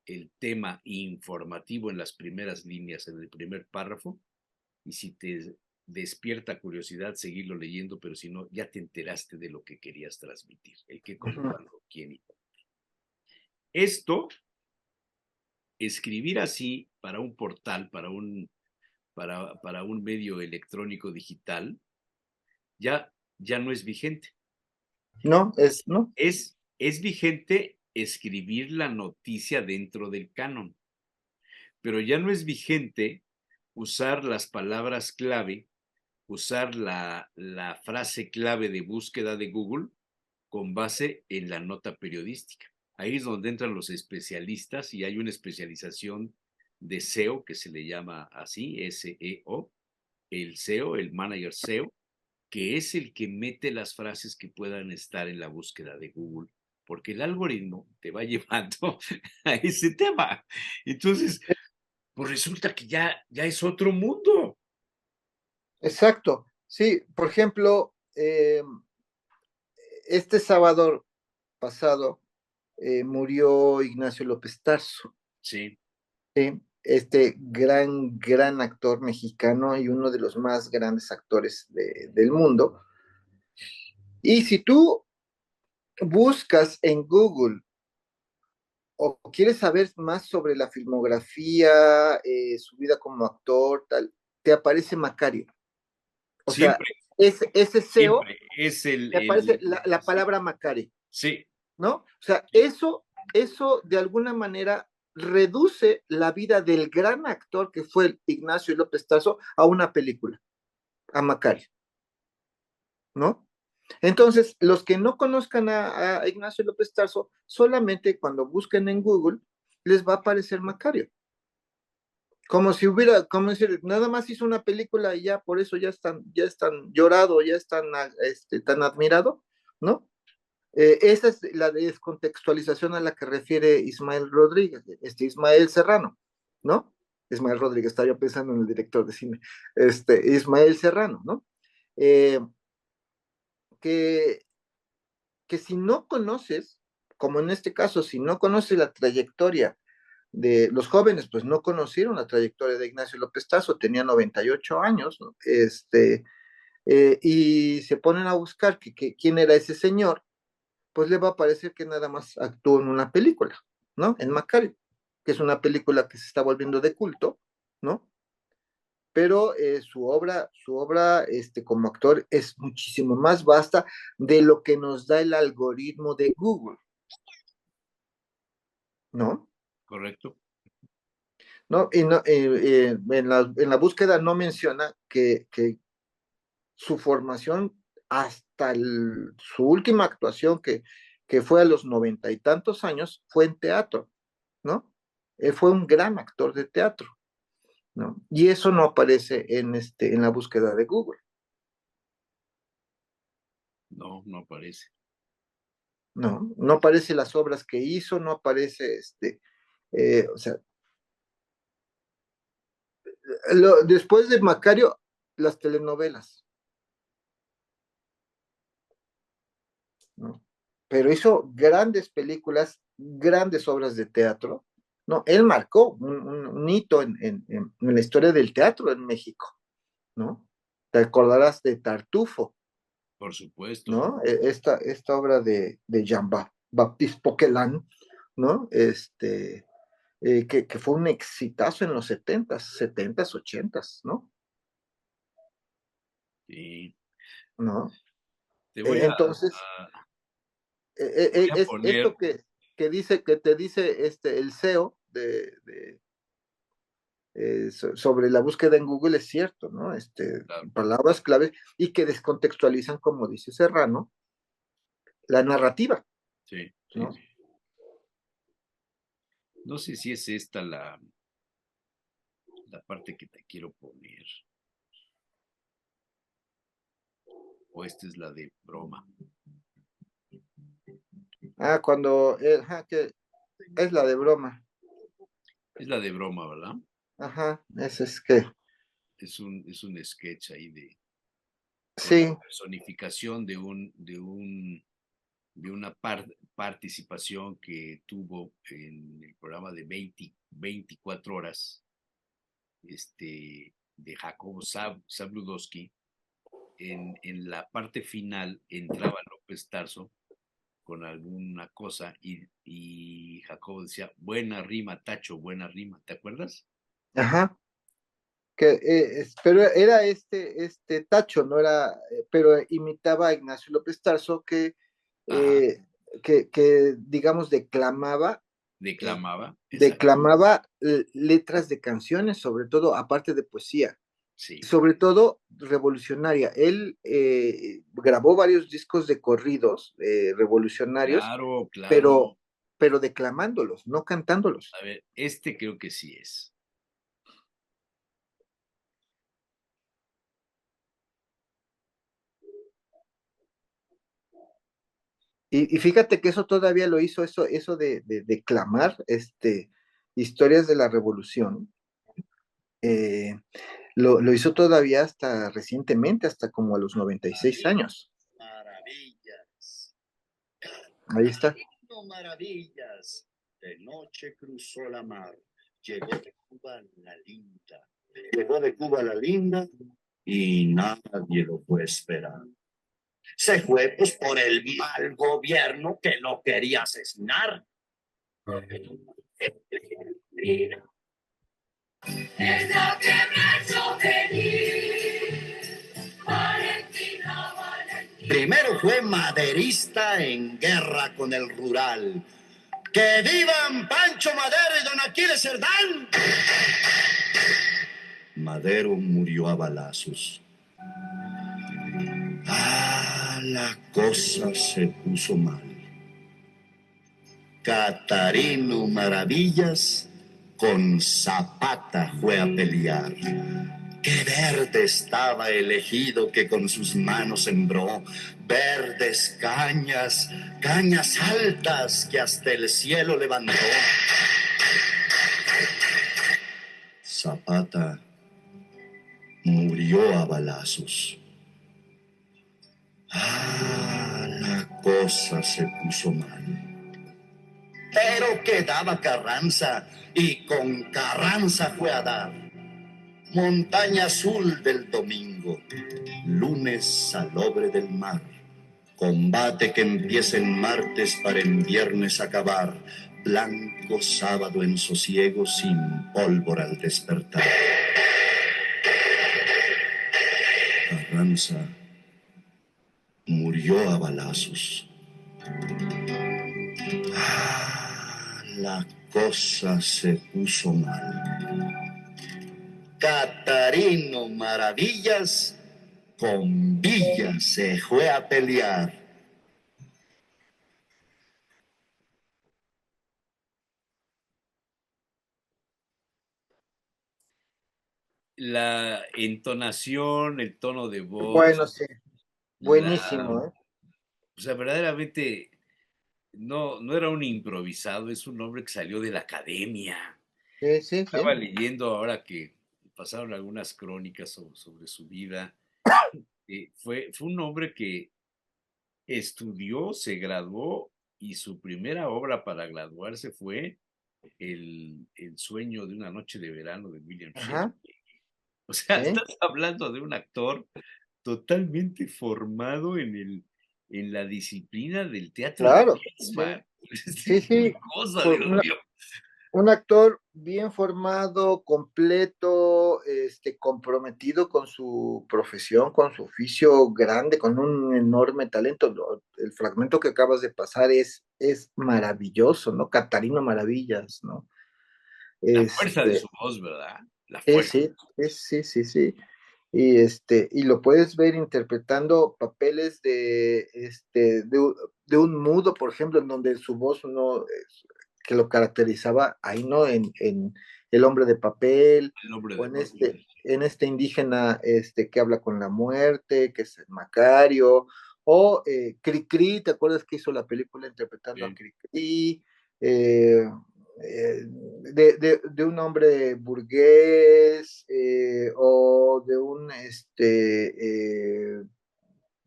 el tema informativo en las primeras líneas, en el primer párrafo, y si te despierta curiosidad, seguirlo leyendo, pero si no, ya te enteraste de lo que querías transmitir, el qué, cómo, Ajá. cuándo, quién y dónde. Esto, escribir así para un portal, para un medio electrónico digital, ya no es vigente. No, no. Es vigente escribir la noticia dentro del canon, pero ya no es vigente usar las palabras clave, usar la frase clave de búsqueda de Google con base en la nota periodística. Ahí es donde entran los especialistas y hay una especialización de SEO que se le llama así, SEO, el SEO, el manager SEO, que es el que mete las frases que puedan estar en la búsqueda de Google, porque el algoritmo te va llevando a ese tema. Entonces, pues resulta que ya es otro mundo. Exacto. Sí, por ejemplo, este sábado pasado murió Ignacio López Tarso, Sí, ¿sí? Este gran actor mexicano y uno de los más grandes actores del mundo. Y si tú buscas en Google o quieres saber más sobre la filmografía, su vida como actor, tal, te aparece Macario. O sea, siempre, ese SEO, siempre es te aparece la sí, palabra Macario, sí, ¿no? O sea, sí. eso de alguna manera reduce la vida del gran actor que fue Ignacio López Tarso a una película, a Macario. ¿no? Entonces, los que no conozcan a Ignacio López Tarso, solamente cuando busquen en Google, les va a aparecer Macario. Como si hubiera, como decir, nada más hizo una película y ya por eso ya están llorado, ya están tan admirado, ¿no? Esa es la descontextualización a la que refiere Ismael Rodríguez, Ismael Serrano, ¿no? Ismael Rodríguez, estaba yo pensando en el director de cine, Ismael Serrano, ¿no? Eh, que, que si no conoces, como en este caso, si no conoces la trayectoria de los jóvenes, pues no conocieron la trayectoria de Ignacio López Tarso, tenía 98 años, ¿no? Y se ponen a buscar quién era ese señor, pues le va a parecer que nada más actuó en una película, ¿no? En Macario, que es una película que se está volviendo de culto, ¿no? Pero su obra como actor es muchísimo más vasta de lo que nos da el algoritmo de Google, ¿no? Correcto. ¿No? Y no, en la búsqueda no menciona que su formación hasta su última actuación, que fue a los 90 y tantos años, fue en teatro, ¿no? Él fue un gran actor de teatro, ¿no? Y eso no aparece en la búsqueda de Google. No, no aparece. No aparece las obras que hizo, no aparece, o sea, después de Macario, las telenovelas, ¿no? Pero hizo grandes películas, grandes obras de teatro, ¿no? Él marcó un hito en la historia del teatro en México, ¿no? Te acordarás de Tartufo, Por supuesto. ¿no? Esta obra de Jean-Baptiste Poquelin, ¿no? Que fue un exitazo en los 70s, 80s, ¿no? Sí. ¿No? Te voy a, Entonces, voy a es poner, esto que te dice el CEO sobre la búsqueda en Google es cierto, ¿no? claro, Palabras clave y que descontextualizan, como dice Serrano, la narrativa, sí, sí, ¿no? sí. No sé si es esta la parte que te quiero poner, o esta es la de broma. Cuando, que es la de broma, Es la de broma, ¿verdad? ese es que, Es un sketch ahí con la sí, personificación de una participación que tuvo en el programa de 24 horas, de Jacobo Zabludowski. En la parte final entraba López Tarso con alguna cosa y Jacobo decía, buena rima, Tacho, buena rima, ¿te acuerdas? ajá, pero era Tacho, no era, pero imitaba a Ignacio López Tarso Ajá, eh, digamos, eh, declamaba, exacto, declamaba letras de canciones, sobre todo, aparte de poesía, sí, sobre todo revolucionaria. Él grabó varios discos de corridos revolucionarios, claro, claro. pero declamándolos, no cantándolos. A ver, creo que sí es. Y fíjate que eso todavía lo hizo, eso de declamar historias de la revolución. eh, lo hizo todavía hasta recientemente, hasta como a los 96 años. Maravillas. Ahí está. Cantando maravillas. De noche cruzó la mar. Llegó de Cuba la linda. Llegó de Cuba la linda y nadie lo fue a esperar. Se fue pues por el mal gobierno que lo quería asesinar. Esa tierra feliz, Valentina, Valentina. Primero fue maderista en guerra con el rural. ¡Que vivan Pancho Madero y don Aquiles Cerdán! Madero murió a balazos. ¡Ah! la cosa se puso mal. Catarino Maravillas con Zapata fue a pelear. Qué verde estaba el ejido que con sus manos sembró, verdes cañas, cañas altas que hasta el cielo levantó. Zapata murió a balazos. La cosa se puso mal. Pero quedaba Carranza, y con Carranza fue a dar. Montaña azul del domingo, lunes salobre del mar. Combate que empieza en martes para en viernes acabar. Blanco sábado en sosiego, sin pólvora al despertar. Carranza murió a balazos. La cosa se puso mal. Catarino Maravillas con Villa se fue a pelear. La entonación, el tono de voz, Bueno, sí, la, buenísimo, ¿eh? o sea, verdaderamente no era un improvisado, es un hombre que salió de la academia. Sí, sí, sí. Estaba leyendo ahora que pasaron algunas crónicas sobre su vida. Fue un hombre que estudió, se graduó y su primera obra para graduarse fue el sueño de una noche de verano de William Ajá, Shakespeare. O sea, sí, estás hablando de un actor totalmente formado en la disciplina del teatro de claro, sí, Shakespeare. sí, Qué sí. cosa, Fue Dios mío. un actor bien formado, completo, comprometido con su profesión, con su oficio grande, con un enorme talento. El fragmento que acabas de pasar es maravilloso, ¿no? Catarino Maravillas, ¿no? La fuerza de Este, su voz, ¿verdad? La fuerza. sí, sí, sí, sí. Y lo puedes ver interpretando papeles de un mudo, por ejemplo, en donde su voz no, que lo caracterizaba ahí, ¿no? En El hombre de papel, El nombre o de papel. en este indígena, que habla con la muerte, que es el Macario, o Cricri, ¿te acuerdas que hizo la película interpretando a Sí. Cricri? Eh, de un hombre burgués, o de un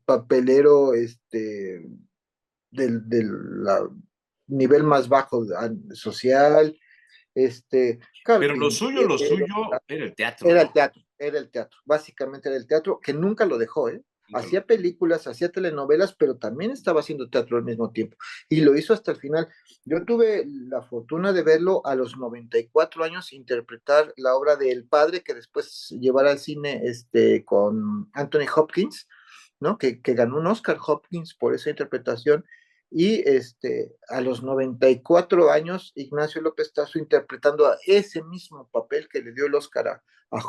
papelero del nivel más bajo social. Claro Pero que lo suyo era el teatro, era ¿no? el teatro, era el teatro, básicamente era el teatro, que nunca lo dejó, ¿eh? Nunca lo- Hacía películas, hacía telenovelas, pero también estaba haciendo teatro al mismo tiempo. Y lo hizo hasta el final. Yo tuve la fortuna de verlo a los 94 años interpretar la obra de El Padre, que después llevará al cine con Anthony Hopkins, ¿no? Que ganó un Oscar Hopkins por esa interpretación. Y a los 94 años, Ignacio López Tarso interpretando a ese mismo papel que le dio el Oscar a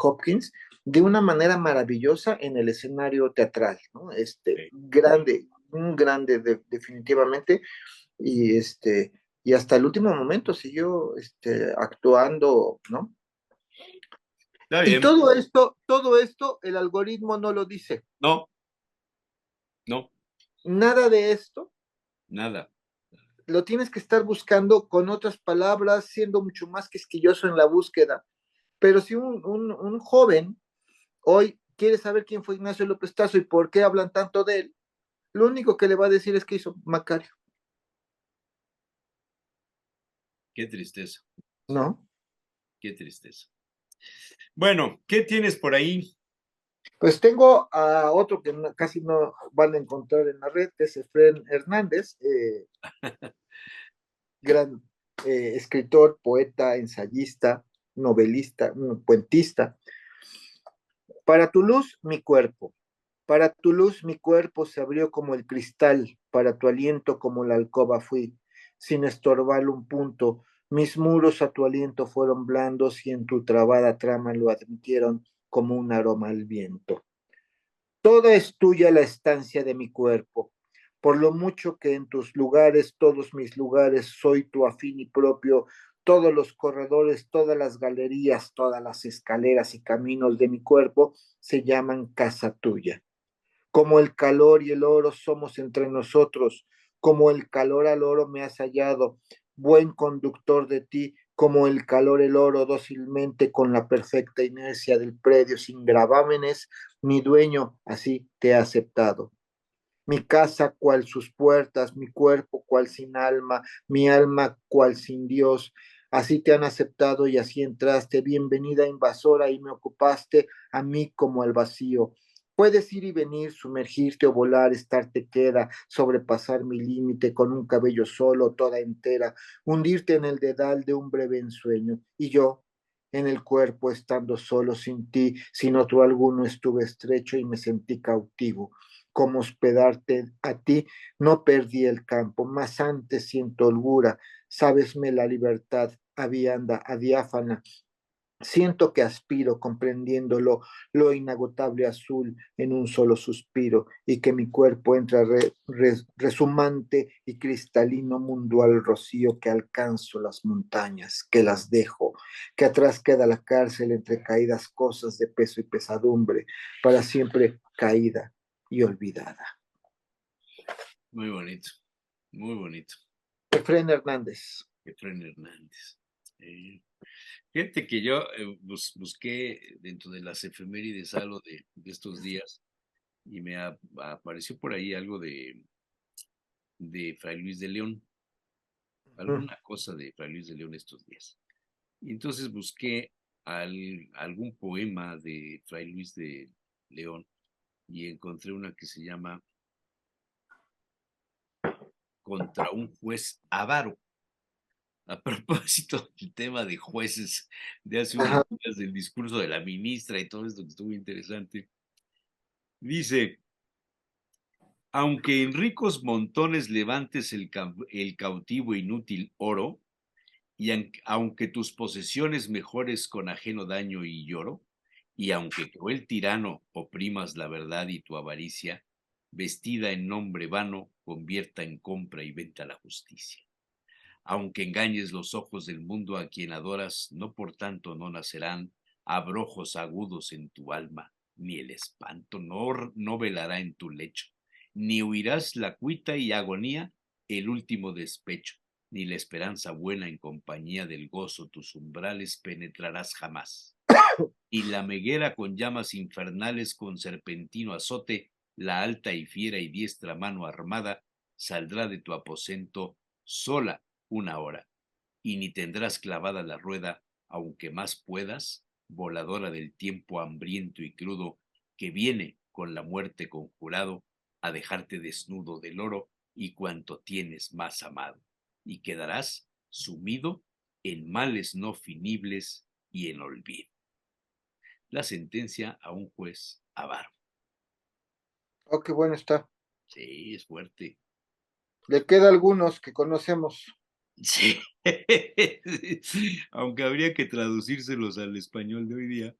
Hopkins de una manera maravillosa en el escenario teatral, ¿no? Sí. Grande, un grande definitivamente, y hasta el último momento siguió actuando, ¿no? Está Y bien. todo esto, el algoritmo no lo dice. No, no, Nada de esto nada. lo tienes que estar buscando con otras palabras, siendo mucho más quisquilloso en la búsqueda. Pero si un joven hoy quiere saber quién fue Ignacio López Tarso y por qué hablan tanto de él, lo único que le va a decir es que hizo Macario, Qué tristeza, ¿no? qué tristeza. Bueno, ¿qué tienes por ahí? Pues tengo a otro que casi no van a encontrar en la red, que es Efren Hernández, gran escritor, poeta, ensayista, novelista, cuentista. Para tu luz, mi cuerpo. Para tu luz, mi cuerpo se abrió como el cristal. Para tu aliento, como la alcoba fui, sin estorbar un punto. Mis muros a tu aliento fueron blandos y en tu trabada trama lo admitieron como un aroma al viento. Toda es tuya la estancia de mi cuerpo. Por lo mucho que en tus lugares, todos mis lugares, soy tu afín y propio, todos los corredores, todas las galerías, todas las escaleras y caminos de mi cuerpo se llaman casa tuya. Como el calor y el oro somos entre nosotros, como el calor al oro me has hallado, buen conductor de ti, como el calor el oro dócilmente con la perfecta inercia del predio sin gravámenes, mi dueño así te ha aceptado. Mi casa cual sus puertas, mi cuerpo cual sin alma, mi alma cual sin Dios. Así te han aceptado y así entraste, bienvenida invasora, y me ocupaste a mí como al vacío. Puedes ir y venir, sumergirte o volar, estarte queda, sobrepasar mi límite con un cabello solo, toda entera, hundirte en el dedal de un breve ensueño. Y yo, en el cuerpo, estando solo sin ti, sin otro alguno, estuve estrecho y me sentí cautivo como hospedarte a ti, no perdí el campo, mas antes siento holgura, sábesme la libertad, avianda, adiáfana, siento que aspiro comprendiéndolo lo inagotable azul en un solo suspiro y que mi cuerpo entra resumante y cristalino mundo al rocío que alcanzo las montañas, que las dejo, que atrás queda la cárcel entre caídas cosas de peso y pesadumbre, para siempre caída y olvidada. Muy bonito, muy bonito. Efraín Hernández. Efraín Hernández. Fíjate que yo busqué dentro de las efemérides algo de estos días y me apareció por ahí algo de Fray Luis de León, alguna cosa de Fray Luis de León estos días. Y entonces busqué algún poema de Fray Luis de León y encontré una que se llama Contra un juez avaro. A propósito del tema de jueces de hace unos Ajá. días, del discurso de la ministra y todo esto que estuvo interesante, dice, aunque en ricos montones levantes el cautivo inútil oro, y aunque tus posesiones mejores con ajeno daño y lloro, y aunque cruel tirano oprimas la verdad y tu avaricia, vestida en nombre vano, convierta en compra y venta la justicia. Aunque engañes los ojos del mundo a quien adoras, no por tanto no nacerán abrojos agudos en tu alma, ni el espanto no velará en tu lecho, ni huirás la cuita y agonía el último despecho, ni la esperanza buena en compañía del gozo tus umbrales penetrarás jamás. Y la meguera con llamas infernales con serpentino azote, la alta y fiera y diestra mano armada, saldrá de tu aposento sola una hora, y ni tendrás clavada la rueda, aunque más puedas, voladora del tiempo hambriento y crudo, que viene con la muerte conjurado a dejarte desnudo del oro y cuanto tienes más amado, y quedarás sumido en males no finibles y en olvido. La sentencia a un juez avaro. Oh, qué bueno está. Sí, es fuerte. Le queda algunos que conocemos. Sí. Aunque habría que traducírselos al español de hoy día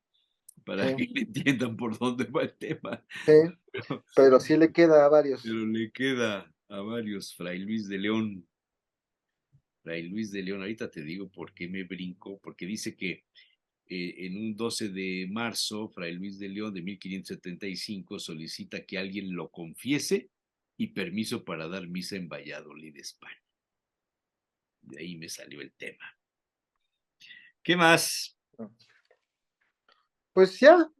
para que Sí, entiendan por dónde va el tema. sí, Pero, pero sí le queda a varios. pero le queda a varios. Fray Luis de León. Fray Luis de León, ahorita te digo por qué me brinco, porque dice que en un 12 de marzo, Fray Luis de León de 1575 solicita que alguien lo confiese y permiso para dar misa en Valladolid, España. De ahí me salió el tema. ¿Qué más? Pues ya,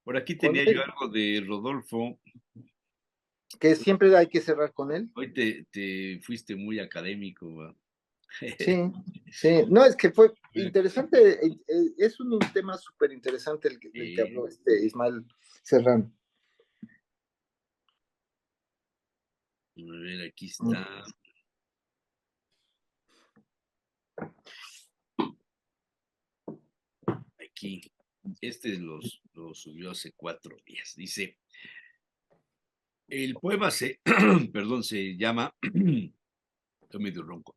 Por aquí con tenía yo él, algo de Rodolfo. que siempre hay que cerrar con él. Hoy te fuiste muy académico. ¿Va? Sí, sí. No, es que fue interesante. Es un tema súper interesante el que habló Ismael Serrano. A ver, aquí está. Aquí. Este lo subió hace 4 días. Dice, el poema perdón, se llama, estoy medio ronco.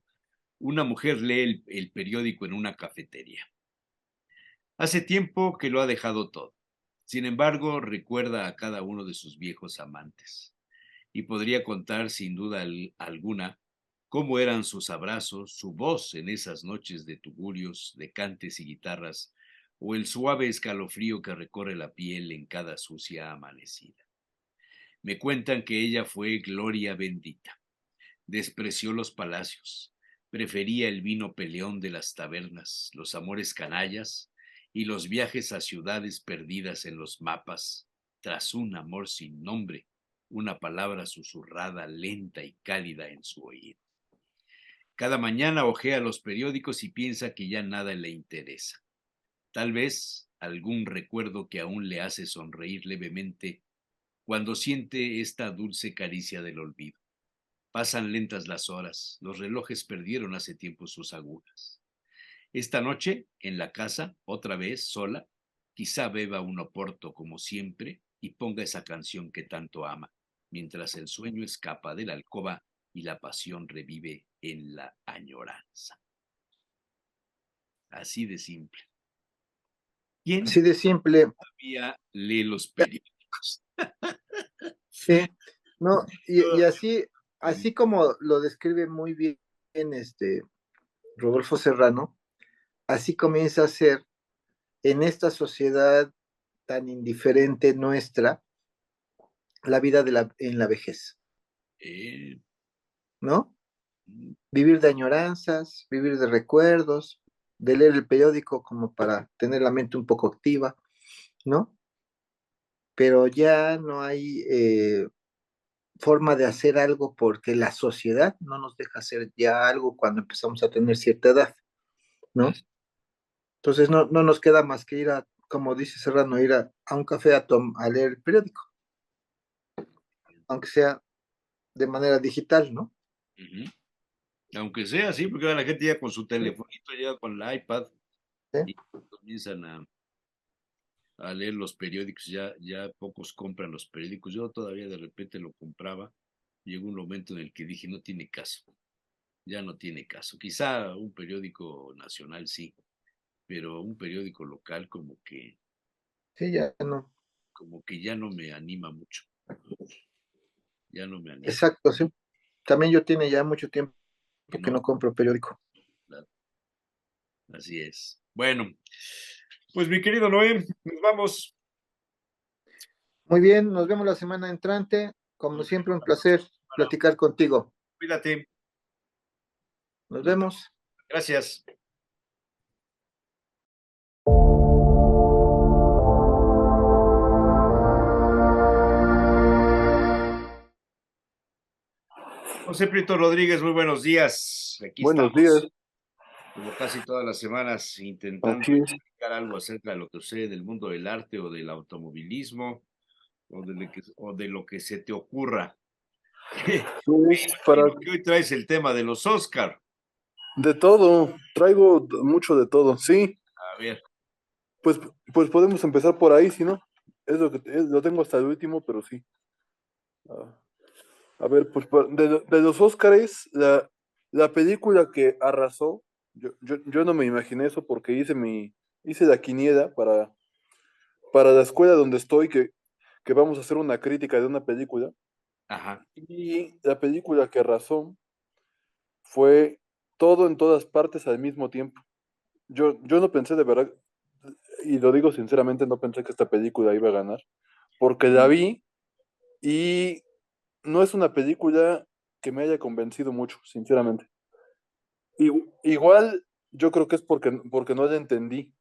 Una mujer lee el periódico en una cafetería. Hace tiempo que lo ha dejado todo. Sin embargo, recuerda a cada uno de sus viejos amantes y podría contar sin duda alguna cómo eran sus abrazos, su voz en esas noches de tugurios, de cantes y guitarras, o el suave escalofrío que recorre la piel en cada sucia amanecida. Me cuentan que ella fue gloria bendita. Despreció los palacios, prefería el vino peleón de las tabernas, los amores canallas y los viajes a ciudades perdidas en los mapas, tras un amor sin nombre, una palabra susurrada, lenta y cálida en su oído. Cada mañana hojea los periódicos y piensa que ya nada le interesa. Tal vez algún recuerdo que aún le hace sonreír levemente cuando siente esta dulce caricia del olvido. Pasan lentas las horas, los relojes perdieron hace tiempo sus agujas. Esta noche, en la casa, otra vez, sola, quizá beba un oporto como siempre y ponga esa canción que tanto ama, mientras el sueño escapa de la alcoba y la pasión revive en la añoranza. Así de simple. ¿Quién Así de simple. todavía lee los periódicos? Sí, no, y así como lo describe muy bien Rodolfo Serrano, así comienza a ser en esta sociedad tan indiferente nuestra la vida en la vejez, Eh, ¿no? Vivir de añoranzas, vivir de recuerdos, de leer el periódico como para tener la mente un poco activa, ¿no? Pero ya no hay forma de hacer algo porque la sociedad no nos deja hacer ya algo cuando empezamos a tener cierta edad, ¿no? Entonces no nos queda más que ir a, como dice Serrano, ir a un café a leer el periódico, aunque sea de manera digital, ¿no? uh-huh. Aunque sea así, porque ahora la gente ya con su telefonito, ya con el iPad, ¿Sí? y comienzan a leer los periódicos, ya pocos compran los periódicos. Yo todavía de repente lo compraba. Llegó un momento en el que dije, no tiene caso, ya no tiene caso. Quizá un periódico nacional sí, pero un periódico local Sí, ya no. como que ya no me anima mucho, ya no me anima. Exacto, sí. También yo tiene ya mucho tiempo Que que no, no compro periódico. así es. Bueno, pues mi querido Noé, nos vamos. Muy bien, nos vemos la semana entrante. Como Nos siempre, vemos un la próxima placer semana. platicar contigo. Cuídate. Nos Nos vemos. vemos. Gracias. José Prieto Rodríguez, muy buenos días. Aquí Buenos días, estamos, como casi todas las semanas, intentando así es. explicar algo acerca de lo que sucede del mundo del arte o del automovilismo o de lo que se te ocurra. Me Pues para imagino que hoy traes el tema de los Oscar. de todo, traigo mucho de todo, sí, A ver, pues, pues podemos empezar por ahí, si no, es lo que lo tengo hasta el último, pero sí. Ah, a ver, pues de los Óscares, la película que arrasó, yo no me imaginé eso porque hice la quiniela para la escuela donde estoy, que vamos a hacer una crítica de una película, ajá. y la película que arrasó fue Todo en todas partes al mismo tiempo. Yo no pensé de verdad, y lo digo sinceramente, no pensé que esta película iba a ganar, porque la vi y no es una película que me haya convencido mucho, sinceramente. Igual yo creo que es porque no la entendí.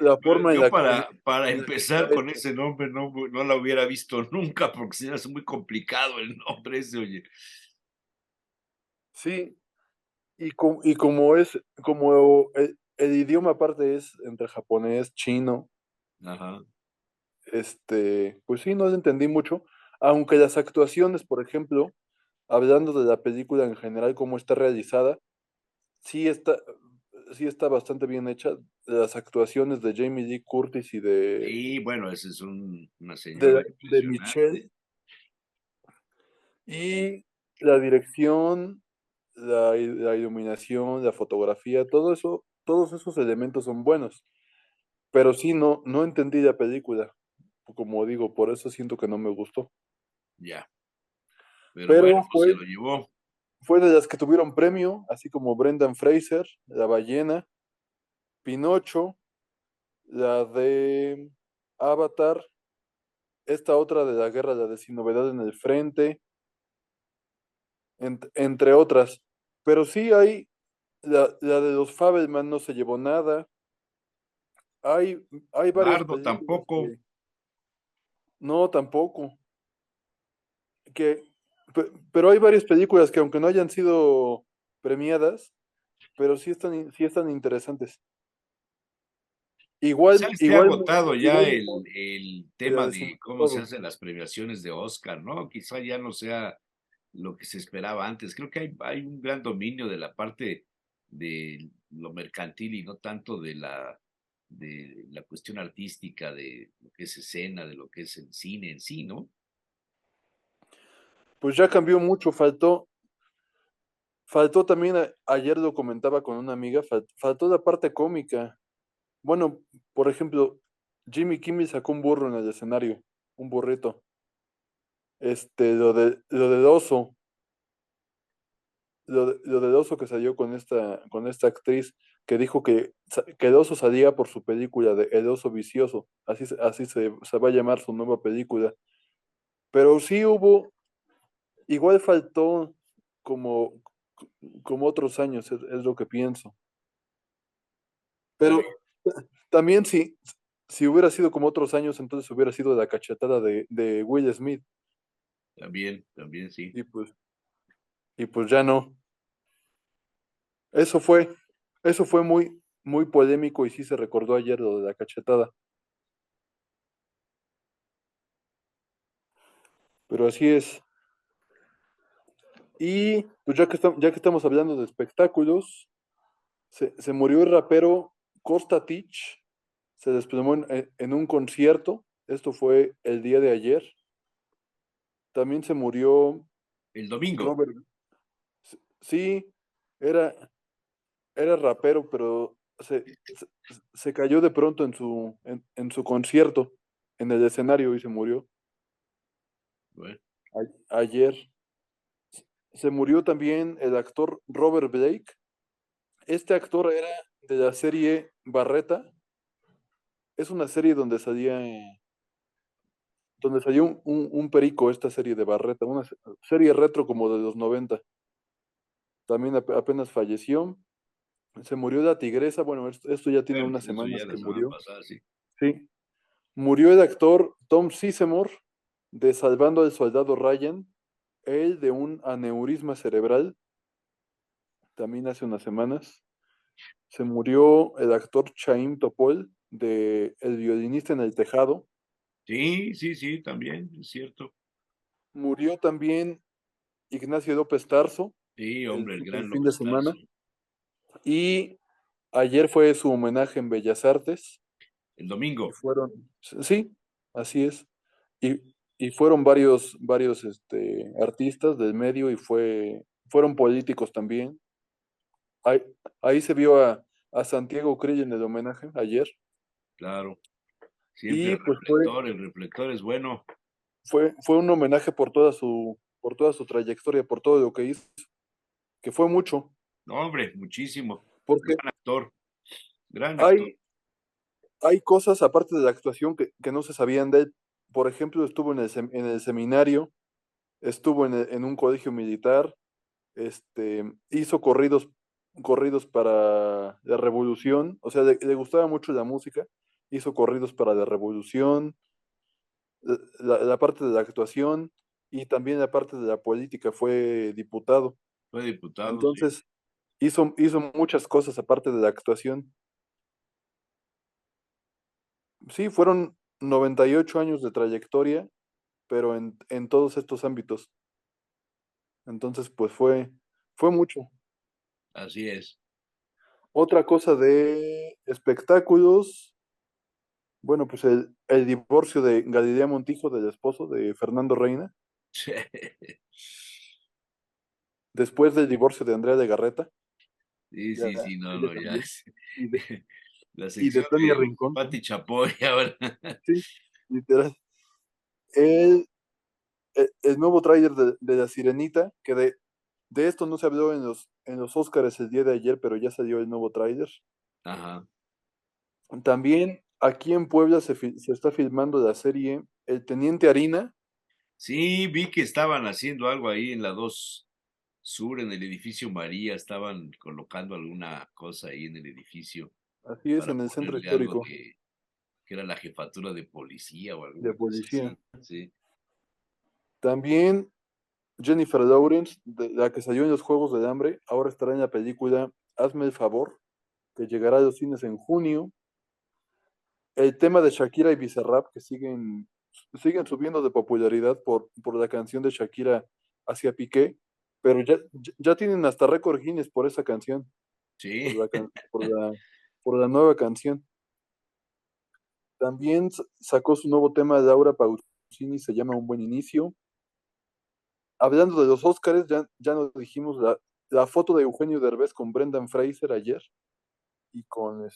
La forma Yo para en la que está empezar con hecha. ese nombre no la hubiera visto nunca porque se me hace muy complicado el nombre ese, oye. Sí, y como como el idioma aparte es entre japonés, chino, Ajá. pues sí, no la entendí mucho, aunque las actuaciones, por ejemplo, hablando de la película en general, cómo está realizada, sí está, sí está bastante bien hecha. Las actuaciones de Jamie Lee Curtis y Sí, bueno, esa es una señora de Michelle, impresionante. y la dirección, la iluminación, la fotografía, todo eso, todos esos elementos son buenos. pero sí, no entendí la película. Como digo, por eso siento que no me gustó. Ya. Pero bueno, Pero pues se lo llevó. fue de las que tuvieron premio, así como Brendan Fraser, La ballena, Pinocho, la de Avatar, esta otra de la guerra, la de Sin Novedad en el Frente, entre otras. Pero sí hay, la de los Fabelman no se llevó nada. Hay varias Bardo películas tampoco. que no, tampoco. Que, pero hay varias películas que aunque no hayan sido premiadas, pero sí están interesantes. Quizá Igual, esté igual, agotado ya igual el que la tema de de Sin cómo se Todo. hacen las premiaciones de Oscar, ¿no? Quizá ya no sea lo que se esperaba antes. Creo que hay un gran dominio de la parte de lo mercantil y no tanto de la cuestión artística, de lo que es escena, de lo que es el cine en sí, ¿no? Pues ya cambió mucho, faltó también, ayer lo comentaba con una amiga, faltó la parte cómica. Bueno, por ejemplo, Jimmy Kimmel sacó un burro en el escenario, un burrito. Lo del oso, lo del oso que salió con esta actriz que dijo que el oso salía por su película de El oso vicioso, así se va a llamar su nueva película. Pero sí igual faltó como, como otros años, es lo que pienso. Pero también si hubiera sido como otros años, entonces hubiera sido la cachetada de Will Smith. También sí. Y pues, y pues ya no. Eso fue, eso fue muy polémico y sí se recordó ayer lo de la cachetada. Pero así es. Y pues ya que estamos hablando de espectáculos, se murió el rapero Costa Teach, se desplomó en un concierto. Esto fue el día de ayer. También se murió El domingo. Robert. Sí, era, era rapero, pero se cayó de pronto en su concierto, en el escenario y se murió Bueno, ayer. Se murió también el actor Robert Blake. Este actor era de la serie Barreta. Es una serie donde salió un perico, esta serie de Barreta, una serie retro como de los 90. También apenas falleció. Se murió la tigresa. Bueno, esto ya tiene bueno, unas eso ya semanas la que semana murió. pasada, sí. Sí. Murió el actor Tom Sizemore de Salvando al Soldado Ryan, él de un aneurisma cerebral, también hace unas semanas. Se murió el actor Chaim Topol de El violinista en el tejado. Sí, también, es cierto. Murió también Ignacio López Tarso Sí, hombre, el gran el fin de López semana. Tarso. Y ayer fue su homenaje en Bellas Artes. El Y domingo, fueron, sí, así es. Y, y fueron varios artistas del medio y fueron políticos también. Ahí, ahí se vio a Santiago Krill en el homenaje ayer. claro. Siempre Y pues el reflector es bueno. fue un homenaje por toda su trayectoria, por todo lo que hizo, que fue mucho, No, hombre, muchísimo. porque Gran actor, gran actor. hay, hay cosas aparte de la actuación que no se sabían de él. Por ejemplo, estuvo en el seminario, estuvo en un colegio militar, hizo corridos para la revolución, o sea, le gustaba mucho la música, hizo corridos para la revolución, la parte de la actuación y también la parte de la política, fue diputado. Fue diputado, sí. Entonces, hizo muchas cosas aparte de la actuación. Sí, fueron 98 años de trayectoria, pero en todos estos ámbitos. Entonces, pues fue mucho. Así es. Otra cosa de espectáculos, bueno, pues el divorcio de Galilea Montijo, del esposo de Fernando Reina, después del divorcio de Andrea de Garreta, Sí, ya sí, sí, no, ella no, ya también. es. Y La y de sección Tania de Rincón. Pati Chapoy ahora. Sí, literal. El, el nuevo tráiler de La Sirenita, que de esto no se habló en los Óscares el día de ayer, pero ya salió el nuevo tráiler. Ajá. También aquí en Puebla se está filmando la serie El Teniente Harina. Sí, vi que estaban haciendo algo ahí en la 2 Sur, en el edificio María, estaban colocando alguna cosa ahí en el edificio Así es, para en el centro ponerle algo histórico que era la jefatura de policía o de alguna cosa policía. así. Sí. También Jennifer Lawrence, la que salió en los Juegos del Hambre, ahora estará en la película Hazme el favor, que llegará a los cines en junio. El tema de Shakira y Bizarrap, que siguen subiendo de popularidad por la canción de Shakira hacia Piqué, pero ya tienen hasta récord Guinness por esa canción, por Sí. la, can- por la nueva canción. También sacó su nuevo tema Laura Pausini, se llama Un Buen Inicio. Hablando de los Óscares, ya nos dijimos la foto de Eugenio Derbez con Brendan Fraser ayer y con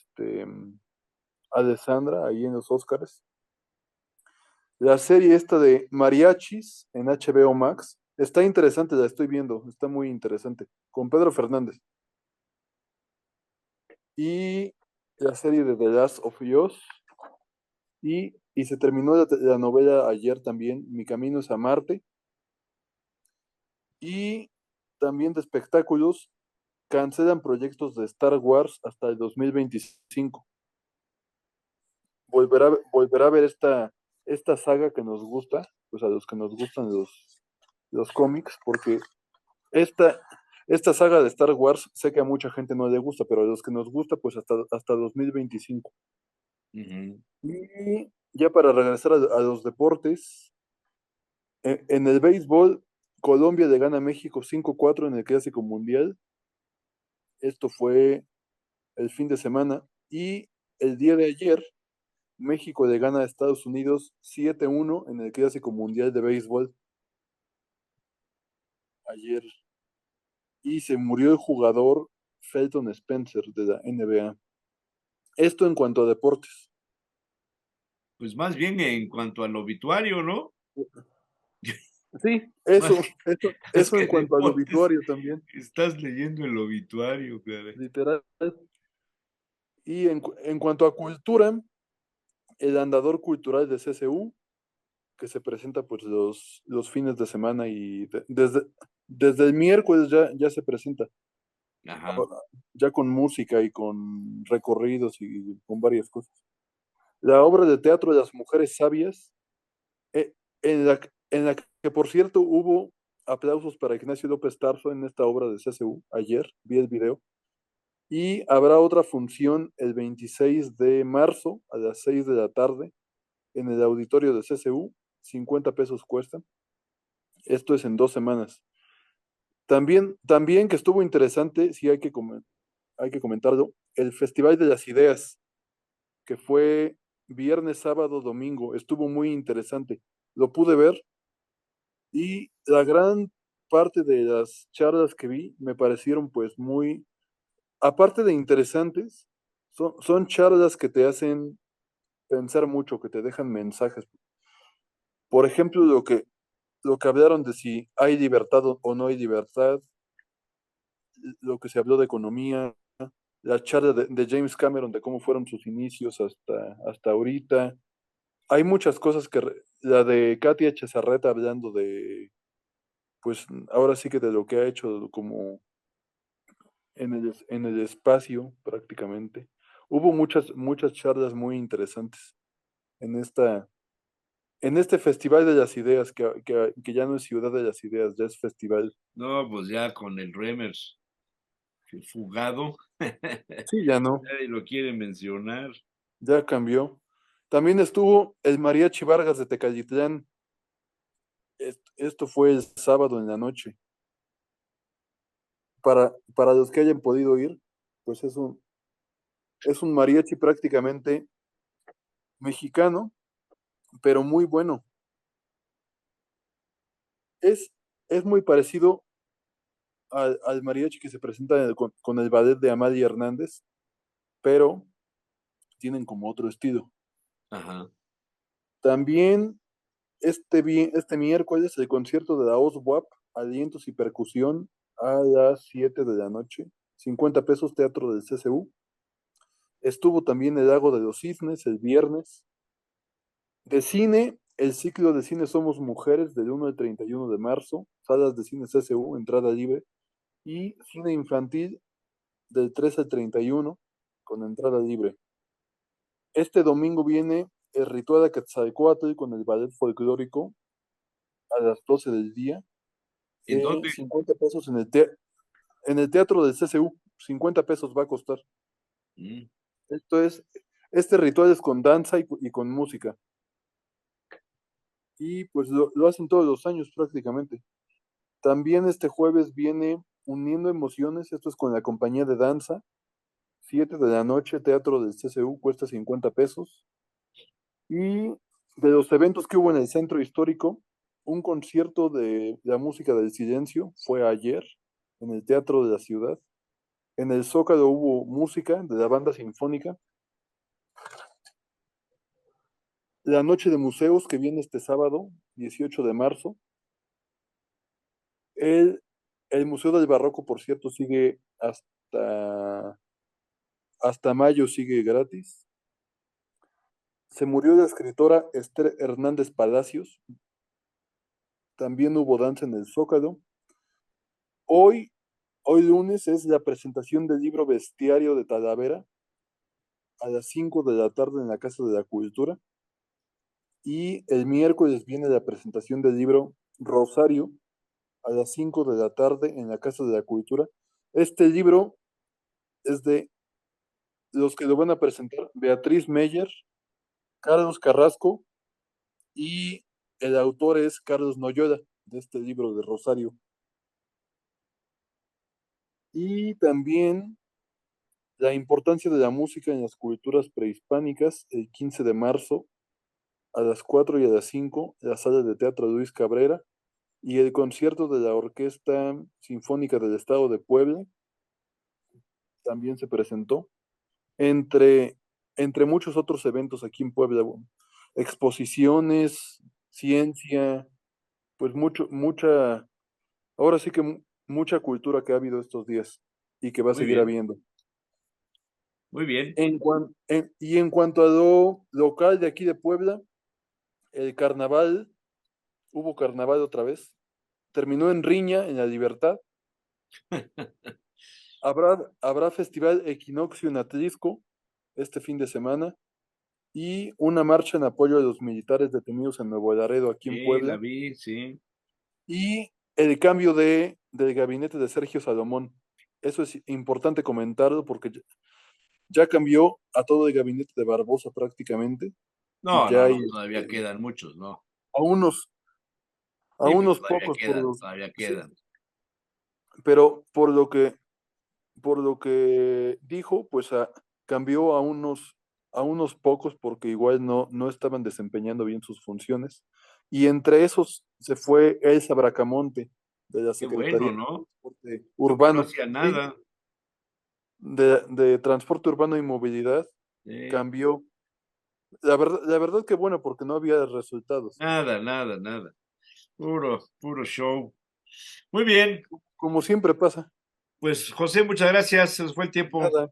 Alessandra ahí en los Óscares. La serie esta de Mariachis en HBO Max está interesante, la estoy viendo, está muy interesante, con Pedro Fernández. Y la serie de The Last of Us. Y se terminó la novela ayer también, Mi Camino es a Marte. Y también de espectáculos, cancelan proyectos de Star Wars hasta el 2025. Volverá a ver esta saga que nos gusta, pues a los que nos gustan los cómics, porque esta, esta saga de Star Wars sé que a mucha gente no le gusta, pero a los que nos gusta, pues hasta 2025. Ujú. Y ya para regresar a los deportes, en el béisbol, Colombia le gana a México 5-4 en el Clásico Mundial. Esto fue el fin de semana. Y el día de ayer, México le gana a Estados Unidos 7-1 en el Clásico Mundial de Béisbol. Ayer. Y se murió el jugador Felton Spencer de la NBA. Esto en cuanto a deportes. Pues más bien en cuanto al obituario, ¿no? Sí, Más más eso que en cuanto al deportes, obituario también, estás leyendo el obituario, caray. literal. Y en cuanto a cultura, el andador cultural de CCU, que se presenta pues los fines de semana y desde el miércoles ya se presenta, Ajá. ya con música y con recorridos y con varias cosas. La obra de teatro de las mujeres sabias, eh, en la que por cierto hubo aplausos para Ignacio López Tarso en esta obra de CCU, ayer vi el video, y habrá otra función el 26 de marzo a las 6 de la tarde en el auditorio de CCU, 50 pesos cuesta. Esto es en 2 semanas. También que estuvo interesante, sí hay que comentarlo, el Festival de las Ideas, que fue viernes, sábado, domingo, estuvo muy interesante. Lo pude ver y la gran parte de las charlas que vi me parecieron pues muy, aparte de interesantes, son charlas que te hacen pensar mucho, que te dejan mensajes. Por ejemplo, lo que hablaron de si hay libertad o no hay libertad, lo que se habló de economía, la charla de James Cameron de cómo fueron sus inicios hasta ahorita. Hay muchas cosas la de Katia Chezarreta hablando pues ahora sí que de lo que ha hecho como en el espacio prácticamente. Hubo muchas charlas muy interesantes en en este Festival de las Ideas, que ya no es Ciudad de las Ideas, ya es Festival. No, pues ya con el Remer fugado, Sí, ya no, nadie lo quiere mencionar. ya cambió. También estuvo el Mariachi Vargas de Tecalitlán. Esto fue el sábado en la noche. Para los que hayan podido ir, pues es un mariachi prácticamente mexicano, pero muy bueno. Es, es muy parecido al mariachi que se presenta con el ballet de Amalia Hernández, pero tienen como otro estilo. Ajá. También este miércoles el concierto de la OSWAP, Alientos y Percusión, a las 7 de la noche, 50 pesos, Teatro del CCU. Estuvo también el Lago de los Cisnes el viernes. De cine, el ciclo de cine Somos Mujeres del 1 al 31 de marzo, salas de cine CCU, entrada libre, y cine infantil del 3 al 31 con entrada libre. Este domingo viene el ritual de Quetzalcóatl con el ballet folclórico a las 12 del día. ¿En dónde? 50 pesos en el teatro del CCU, 50 pesos va a costar. Mm. Este ritual es con danza y con música. Y pues lo hacen todos los años prácticamente. También este jueves viene Uniendo Emociones, esto es con la compañía de danza, 7 de la noche, teatro del CCU, cuesta 50 pesos. Y de los eventos que hubo en el centro histórico, un concierto de la música del silencio fue ayer en el Teatro de la Ciudad. En el Zócalo hubo música de la banda sinfónica. La noche de museos que viene este sábado, 18 de marzo. El, el Museo del Barroco, por cierto, sigue hasta mayo, sigue gratis. Se murió la escritora Esther Hernández Palacios. También hubo danza en el Zócalo. Hoy lunes es la presentación del libro Bestiario de Talavera a las 5 de la tarde en la Casa de la Cultura. Y el miércoles viene la presentación del libro Rosario a las 5 de la tarde en la Casa de la Cultura. Este libro es de los que lo van a presentar Beatriz Meyer, Carlos Carrasco y el autor es Carlos Noyola de este libro de Rosario. Y también la importancia de la música en las culturas prehispánicas, el 15 de marzo a las 4 y a las 5, la sala de teatro Luis Cabrera y el concierto de la Orquesta Sinfónica del Estado de Puebla también se presentó, entre, entre muchos otros eventos aquí en Puebla, bueno, exposiciones, ciencia, pues ahora sí que mucha cultura que ha habido estos días y que va a Muy seguir bien, habiendo. muy bien. Y en cuanto a lo local de aquí de Puebla, el carnaval, hubo carnaval otra vez, terminó en Riña, en La Libertad. Habrá festival Equinoccio en Atlisco este fin de semana y una marcha en apoyo a los militares detenidos en Nuevo Laredo, aquí en Sí, la Puebla, vi, sí. y el cambio del gabinete de Sergio Salomón. Eso es importante comentarlo porque ya cambió a todo el gabinete de Barbosa prácticamente y No, ya no, hay no, todavía quedan muchos, ¿no? a unos, a Sí, pero unos pocos todavía sí, quedan. pero por lo que dijo, pues cambió a unos pocos porque igual no estaban desempeñando bien sus funciones. Y entre esos se fue Elsa Bracamonte de la Qué Secretaría bueno, de ¿no? Transporte Porque no Urbano, hacía sí, nada. de Transporte Urbano y Movilidad, Sí. cambió. La verdad que bueno, porque no había resultados. Nada, nada, nada. Puro show. Muy bien, Como siempre pasa. pues José, muchas gracias. Se nos fue el tiempo. Nada.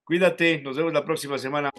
Cuídate, nos vemos la próxima semana.